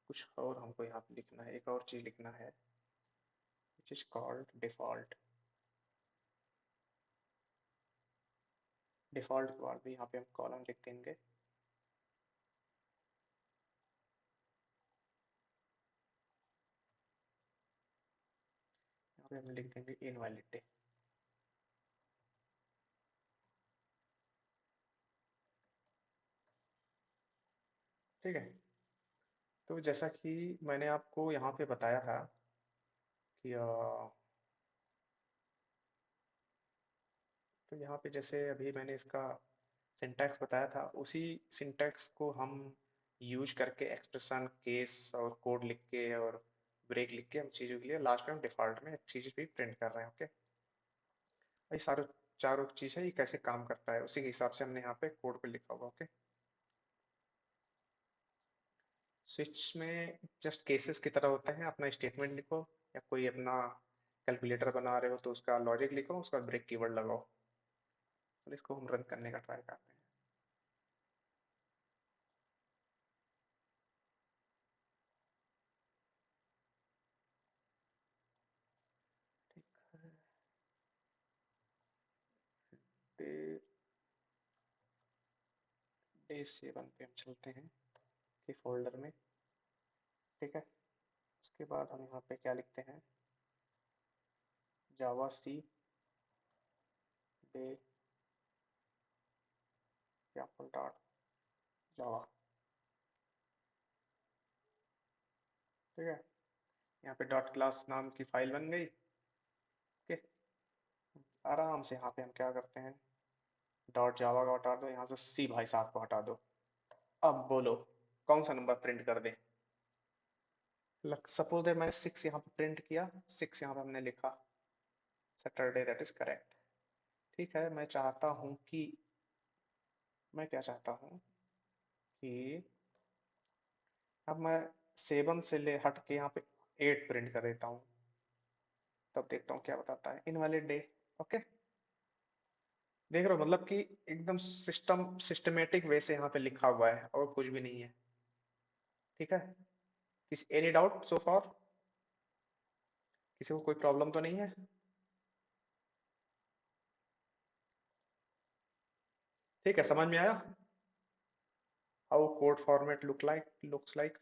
कुछ और हमको यहाँ पे लिखना है, एक और चीज लिखना है which is called default. Default के बाद भी यहाँ पे हम कॉलम लिख देंगे, यहाँ पे हम लिख देंगे इनवैलिड डे। ठीक है, तो जैसा कि मैंने आपको यहाँ पे बताया था कि तो यहाँ पे जैसे अभी मैंने इसका सिंटैक्स बताया था, उसी सिंटैक्स को हम यूज करके एक्सप्रेशन, केस और कोड लिख के और ब्रेक लिख के हम चीज़ों के लिए लास्ट में हम डिफॉल्ट में एक चीज़ भी प्रिंट कर रहे हैं। ओके, ये सारे चारों चीज़ है, ये कैसे काम करता है उसी के हिसाब से हमने यहाँ पे कोड पे लिखा होगा। ओके, स्विच में जस्ट केसेस की तरह होते हैं, अपना स्टेटमेंट लिखो या कोई अपना कैलकुलेटर बना रहे हो तो उसका लॉजिक लिखो, उसका ब्रेक कीवर्ड लगाओ। तो इसको हम रन करने का ट्राई करते हैं। ठीक है, डे डे 7 पे हम चलते हैं कि फोल्डर में। ठीक है, उसके बाद हम यहाँ पे क्या लिखते हैं, जावा सी डे एप्पल डॉट जावा। ठीक है, यहाँ पे डॉट क्लास नाम की फाइल बन गई। ओके, आराम से यहाँ पे हम क्या करते हैं, डॉट जावा को हटा दो, यहाँ से सी भाई साहब को हटा दो। अब बोलो कौन सा नंबर प्रिंट कर दे। सपोज दैट मैंने 6 यहाँ पे प्रिंट किया, 6 यहाँ पे हमने लिखा सैटरडे, दैट इज करेक्ट। ठीक है, मैं चाहता हूँ कि मैं क्या चाहता हूँ कि अब मैं 7 से ले हट के यहाँ पे 8 प्रिंट कर देता हूँ, तब देखता हूँ क्या बताता है, इनवैलिड डे। ओके, देख रहे हो मतलब कि एकदम सिस्टमेटिक वे से यहाँ पे लिखा हुआ है और कुछ भी नहीं है। ठीक है, किसी एनी डाउट सो फॉर, किसी को कोई प्रॉब्लम तो नहीं है। ठीक है, समझ में आया how code format looks like.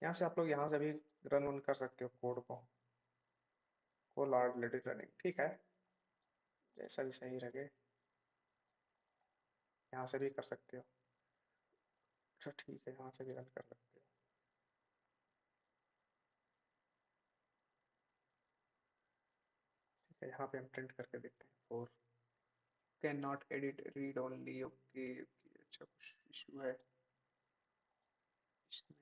यहाँ से आप लोग यहाँ से भी रन ऑन कर सकते हो कोड को लार्ज लेटेड रनिंग। ठीक है, जैसा भी सही लगे यहाँ से भी कर सकते हो। अच्छा ठीक है, यहाँ से भी रन कर सकते हो। ठीक है, यहाँ पे हम प्रिंट करके देखते हैं, four can not edit read only. Okay okay, अच्छा कुछ इशू है इसमें,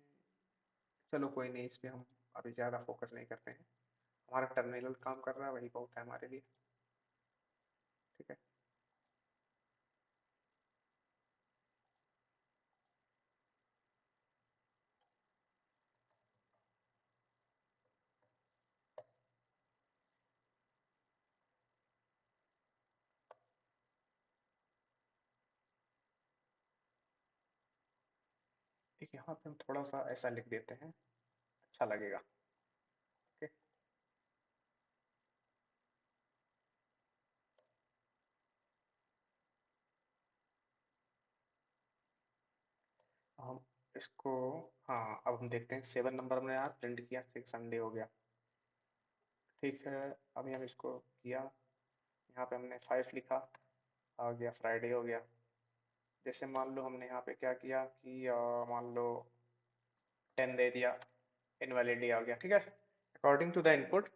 चलो कोई नहीं, इस पे हम अभी ज़्यादा फोकस नहीं करते हैं, हमारा टर्मिनल काम कर रहा है वही बहुत है हमारे लिए। ठीक है, ठीक है, यहाँ पे हम थोड़ा सा ऐसा लिख देते हैं, अच्छा लगेगा। ओके, हम इसको, हाँ अब हम देखते हैं 7 नंबर हमने यार प्रिंट किया, फिर संडे हो गया। ठीक है, अभी हम इसको किया, यहाँ पे हमने 5 लिखा, आ गया फ्राइडे हो गया। जैसे मान लो हमने यहाँ पे क्या किया कि मान लो 10 दे दिया, इनवैलिड आ गया। ठीक है, अकॉर्डिंग टू द इनपुट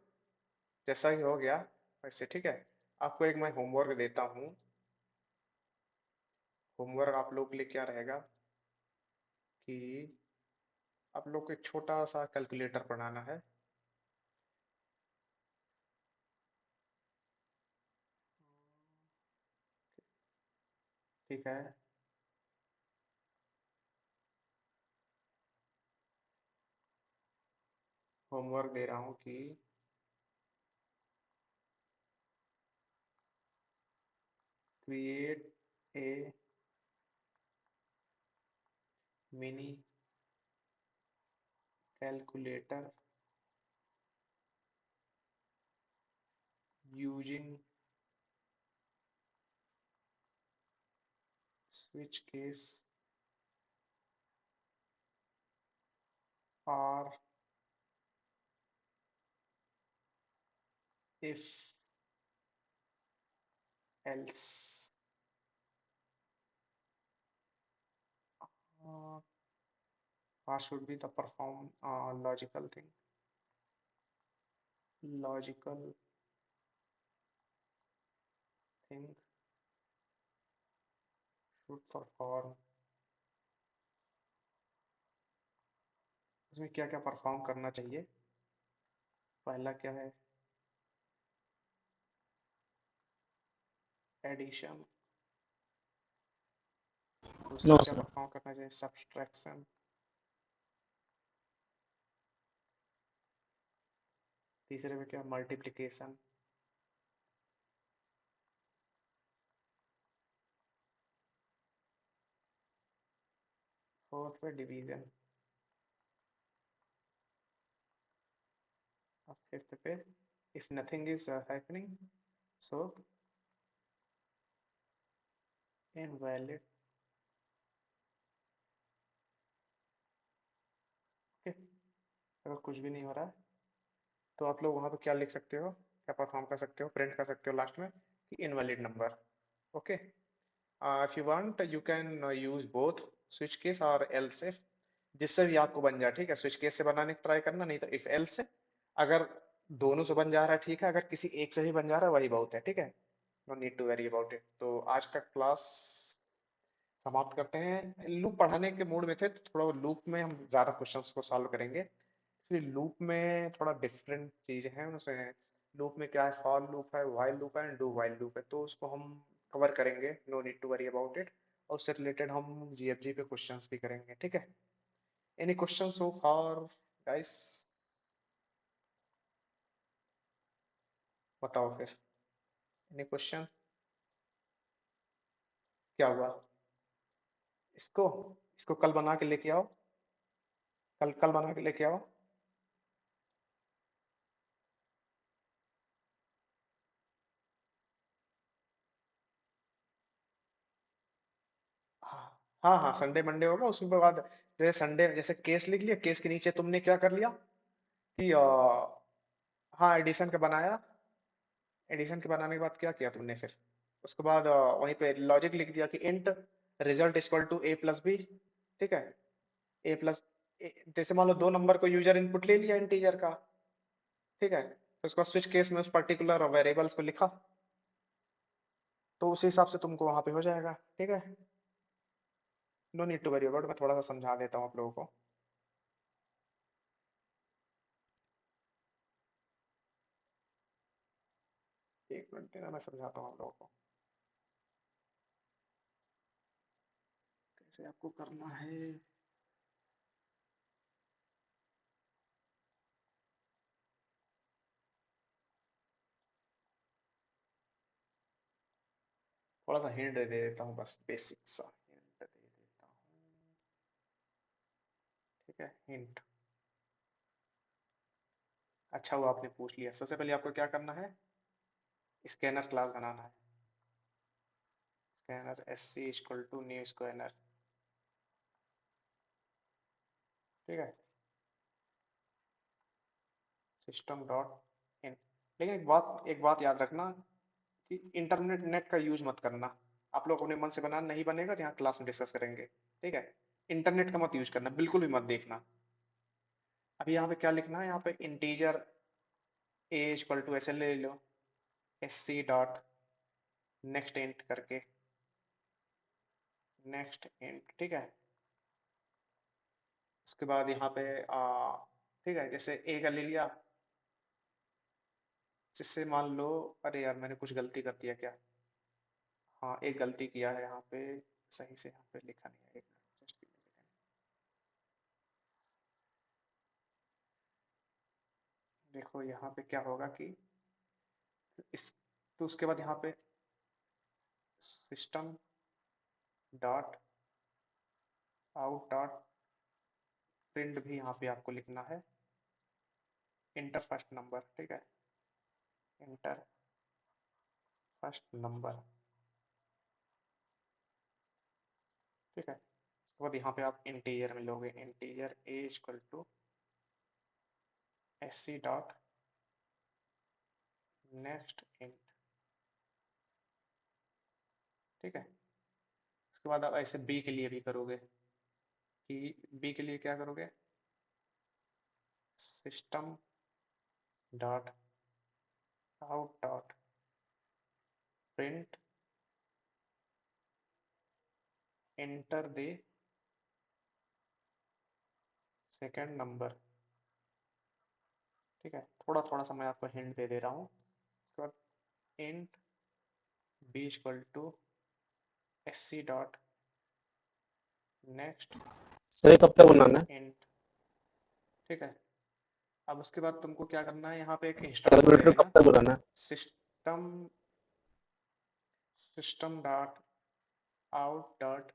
जैसा ही हो गया वैसे। ठीक है, आपको एक मैं होमवर्क देता हूँ, होमवर्क आप लोग के लिए क्या रहेगा कि आप लोग को एक छोटा सा कैलकुलेटर बनाना है। ठीक है, होमवर्क दे रहा हूँ कि create a mini calculator using switch case or if else. What should be the perform logical thing? Logical thing should perform. इसमें क्या क्या परफॉर्म करना चाहिए? पहला क्या है? एडिशन। दूसरा नो क्या सर। परफॉर्म करना चाहिए? सब्सट्रैक्शन। तीसरे में क्या? मल्टीप्लिकेशन। फोर्थ पे डिवीजन। और फिफ्थ पे if nothing is happening so invalid. Okay, अगर कुछ भी नहीं हो रहा है तो आप लोग वहां पे क्या लिख सकते हो, क्या परफॉर्म कर सकते हो, प्रिंट कर सकते हो लास्ट में कि invalid number. Okay, if you want you can use both switch case और एल्स इफ, जिससे भी आपको बन जाए। ठीक है, स्विच केस से बनाने की ट्राई करना, नहीं तो इफ एल्स से। अगर दोनों से बन जा रहा है ठीक है, अगर किसी एक से भी बन जा रहा है वही बहुत है। ठीक है, no need to worry about it. तो आज का क्लास समाप्त करते हैं। लूप पढ़ाने के मूड में थे तो थोड़ा लूप में हम ज़्यादा क्वेश्चंस को सॉल्व करेंगे। फिर लूप में थोड़ा डिफरेंट चीज़ें हैं उसमें। लूप में क्या है? फॉर लूप है, व्हाइल लूप है एंड डू व्हाइल लूप है, तो उसको हम कवर करेंगे। No need to worry about it. और उससे रिलेटेड हम जीएफजी पे क्वेश्चंस भी करेंगे। ठीक है, any question so for guys? बताओ फिर, एनी क्वेश्चन? क्या हुआ? इसको इसको कल बना के लेके आओ। कल कल बना के लेके आओ। हाँ हाँ हाँ, संडे मंडे होगा उसके बाद। जैसे संडे, जैसे केस लिख लिया, केस के नीचे तुमने क्या कर लिया कि हाँ एडिशन का बनाया। एडिशन के बनाने के बाद क्या किया तुमने फिर? उसके बाद वहीं पे लॉजिक लिख दिया कि int result equal to A plus B. ठीक है, ए प्लस, जैसे मान लो दो नंबर को यूजर इनपुट ले लिया इंटीजर का। ठीक है, तो उसको स्विच केस में उस पर्टिकुलर वेरिएबल्स को लिखा, तो उस हिसाब से तुमको वहां पे हो जाएगा। ठीक है, no need to worry about, मैं थोड़ा सा समझा देता हूँ आप लोगों को। 1 मिनट देना, मैं समझाता हूँ आप लोगों को कैसे आपको करना है। थोड़ा सा हिंट दे देता हूँ, बस बेसिक सा हिंट दे देता हूँ। ठीक है, हिंट। अच्छा हुआ आपने पूछ लिया। सबसे पहले आपको क्या करना है? स्कैनर क्लास बनाना है। Scanner S C equal to new scanner. ठीक है, सिस्टम डॉट इन। लेकिन एक बात याद रखना कि इंटरनेट नेट का यूज मत करना। आप लोग अपने मन से बनाना, नहीं बनेगा तो यहाँ क्लास में डिस्कस करेंगे। ठीक है, इंटरनेट का मत यूज करना, बिल्कुल भी मत देखना। अभी यहाँ पे क्या लिखना है? यहाँ पे इंटीजर ए इक्वल टू ऐसे ले लो, S C dot next int करके, नेक्स्ट इंट। ठीक है, उसके बाद यहाँ पे ठीक है, जैसे ए का ले लिया, जिससे मान लो, अरे यार मैंने कुछ गलती कर दिया क्या? हाँ एक गलती किया है यहाँ पे, सही से यहाँ पे लिखा नहीं है। एक मिनट, जस्ट देखो यहाँ पे क्या होगा कि इस, तो उसके बाद यहाँ पे system dot out dot print भी यहाँ पे आपको लिखना है, इंटर फर्स्ट नंबर, ठीक है, इंटर फर्स्ट नंबर, ठीक है। उसके बाद यहाँ पे आप इंटीजर में लोगे, integer A equal to S C dot next int, ठीक है। उसके बाद आप ऐसे बी के लिए भी करोगे कि बी के लिए क्या करोगे, system dot out dot print enter the second number, ठीक है। थोड़ा थोड़ा सा मैं आपको हिंट दे रहा हूँ। उसके बाद int B equal to S C dot next sir ये कब तक बनाना है? इंट, ठीक है। अब उसके बाद तुमको क्या करना है, यहाँ पे एक इंस्ट्रक्शन दे कैलकुलेटर कब देना, तक बनाना है? System system dot out dot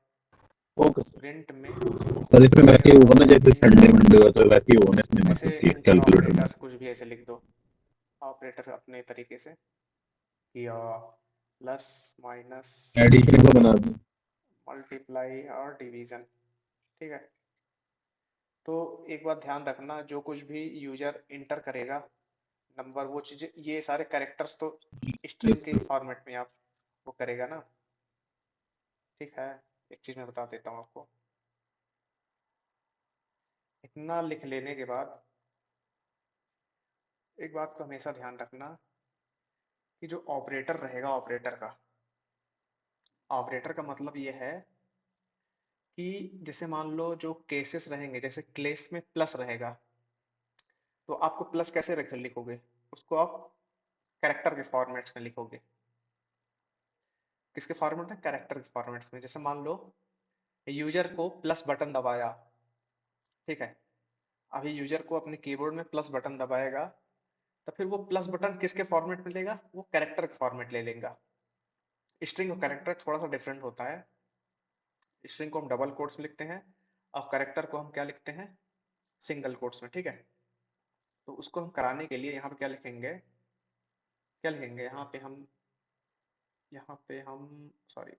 okay sir. Print में सर इसमें वैसे ही होगा ना, जैसे संडे इंटर, मंडे हो तो वैसे ही होगा ना इसमें, ऐसे मतलब कि इंटर कैलकुलेटर में ऑपरेटर कुछ भी ऐसे लिख दो, ऑपरेटर अपने तरीके से कि प्लस माइनस एडिशन को बना दूं। मल्टीप्लाई और डिवीजन, ठीक है। तो एक बात ध्यान रखना, जो कुछ भी यूजर इंटर करेगा नंबर, वो चीजें, ये सारे कैरेक्टर्स तो स्ट्रिंग के फॉर्मेट में आप वो करेगा ना, ठीक है। एक चीज मैं बता देता हूँ आपको, इतना लिख लेने के बाद एक बात को हमेशा ध्यान रखना कि जो ऑपरेटर रहेगा, ऑपरेटर का मतलब ये है कि जैसे मान लो जो केसेस रहेंगे, जैसे केस में प्लस रहेगा, तो आपको प्लस कैसे लिखोगे, उसको आप कैरेक्टर के फॉर्मेट्स में लिखोगे। किसके फॉर्मेट में, कैरेक्टर के फॉर्मेट्स में। जैसे मान लो यूजर को प्लस बटन दबाया, ठीक है, अभी यूजर को अपने कीबोर्ड में प्लस बटन दबाएगा, तो फिर वो प्लस बटन किसके फॉर्मेट में लेगा, वो कैरेक्टर के फॉर्मेट ले लेगा। स्ट्रिंग और कैरेक्टर थोड़ा सा डिफरेंट होता है, स्ट्रिंग को हम डबल कोट्स में लिखते हैं और कैरेक्टर को हम क्या लिखते हैं, सिंगल कोट्स में, ठीक है। तो उसको हम कराने के लिए यहाँ पे क्या लिखेंगे, यहाँ पे हम सॉरी,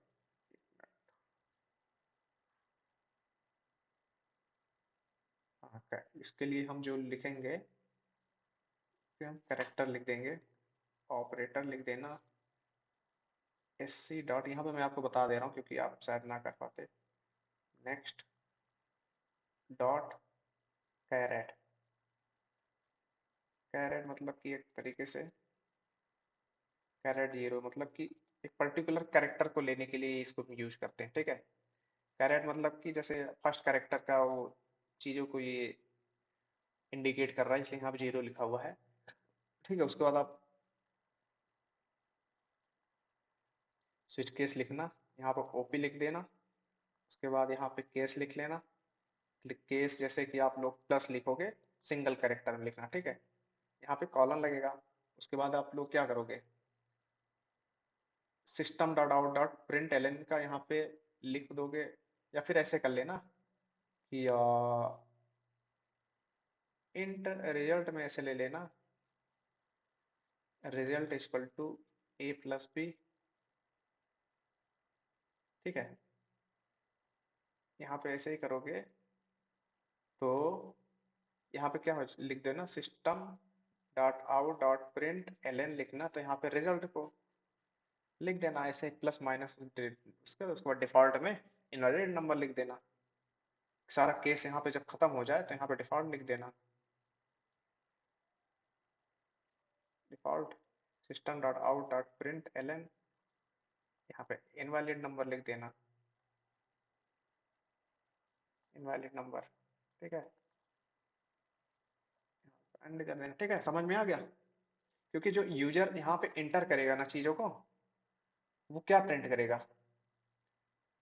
इसके लिए हम जो लिखेंगे, फिर हम कैरेक्टर लिख देंगे, ऑपरेटर लिख देना, एस सी डॉट, यहाँ पे मैं आपको बता दे रहा हूँ क्योंकि आप शायद ना कर पाते, नेक्स्ट डॉट कैरेट, कैरेट मतलब कि एक तरीके से कैरेट जीरो, मतलब कि एक पर्टिकुलर कैरेक्टर को लेने के लिए इसको यूज करते हैं, ठीक है। कैरेट मतलब कि जैसे फर्स्ट कैरेक्टर का वो चीजों को ये इंडिकेट कर रहा है, इसलिए यहाँ पे जीरो लिखा हुआ है, ठीक है। उसके बाद आप स्विच केस लिखना, यहाँ पर ओपी लिख देना, उसके बाद यहाँ पे केस लिख लेना, केस जैसे कि आप लोग प्लस लिखोगे, सिंगल कैरेक्टर में लिखना, ठीक है। यहाँ पे कॉलन लगेगा, उसके बाद आप लोग क्या करोगे, system dot out dot print L N का यहाँ पे लिख दोगे, या फिर ऐसे कर लेना कि इंट रिजल्ट में ऐसे ले लेना, result equal to A plus B, ठीक है। यहाँ पे ऐसे ही करोगे तो यहाँ पे क्या हो, लिख देना system dot out dot print L N लिखना, तो यहाँ पे रिजल्ट को लिख देना ऐसे प्लस माइनस, उसके बाद डिफॉल्ट में इनवैलिड नंबर लिख देना। सारा केस यहाँ पे जब खत्म हो जाए तो यहाँ पे डिफॉल्ट लिख देना, default system dot out dot print L N, यहाँ पे इनवैलिड नंबर लिख देना, इनवैलिड नंबर, ठीक है, एंड कर देना, ठीक है। समझ में आ गया, क्योंकि जो यूजर यहाँ पे इंटर करेगा ना चीजों को, वो क्या प्रिंट करेगा,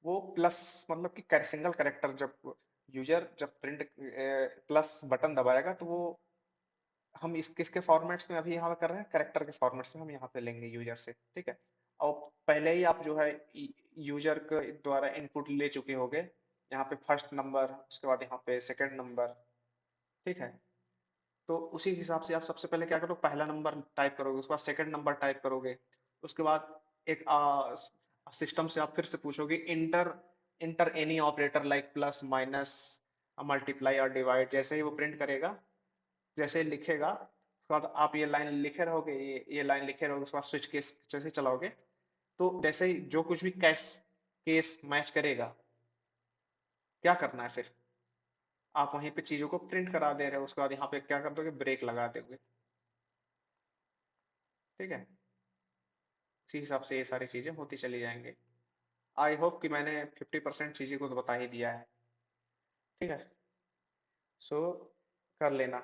वो प्लस, मतलब कि सिंगल कैरेक्टर, जब यूजर जब प्रिंट प्लस बटन दबाएगा तो वो, हम इस किसके फॉर्मेट्स में अभी यहाँ पे कर रहे हैं, कैरेक्टर के फॉर्मेट्स में हम यहाँ पे लेंगे यूजर से, ठीक है। और पहले ही आप जो है यूजर के द्वारा इनपुट ले चुके होगे, यहाँ पे फर्स्ट नंबर, उसके बाद यहाँ पे सेकंड नंबर, ठीक है। तो उसी हिसाब से आप सबसे पहले क्या करो, पहला नंबर टाइप करोगे, उसके बाद सेकंड नंबर टाइप करोगे, उसके बाद एक सिस्टम से आप फिर से पूछोगे inter inter any operator like plus minus multiply और डिवाइड। जैसे ही वो प्रिंट करेगा, जैसे ही लिखेगा, उसके बाद आप ये लाइन लिखे रहोगे, ये लाइन लिखे रहोगे, उसके बाद स्विच केस जैसे चलाओगे, तो जैसे ही जो कुछ भी केस केस मैच करेगा, क्या करना है फिर, आप वहीं पे चीजों को प्रिंट करा दे रहे हो, उसके बाद यहाँ पे क्या कर दोगे, ब्रेक लगा दोगे, ठीक है। इसी हिसाब से ये सारी चीजें होती चली जाएंगी। आई होप कि मैंने 50% चीजें को तो बता ही दिया है, ठीक है। सो कर लेना।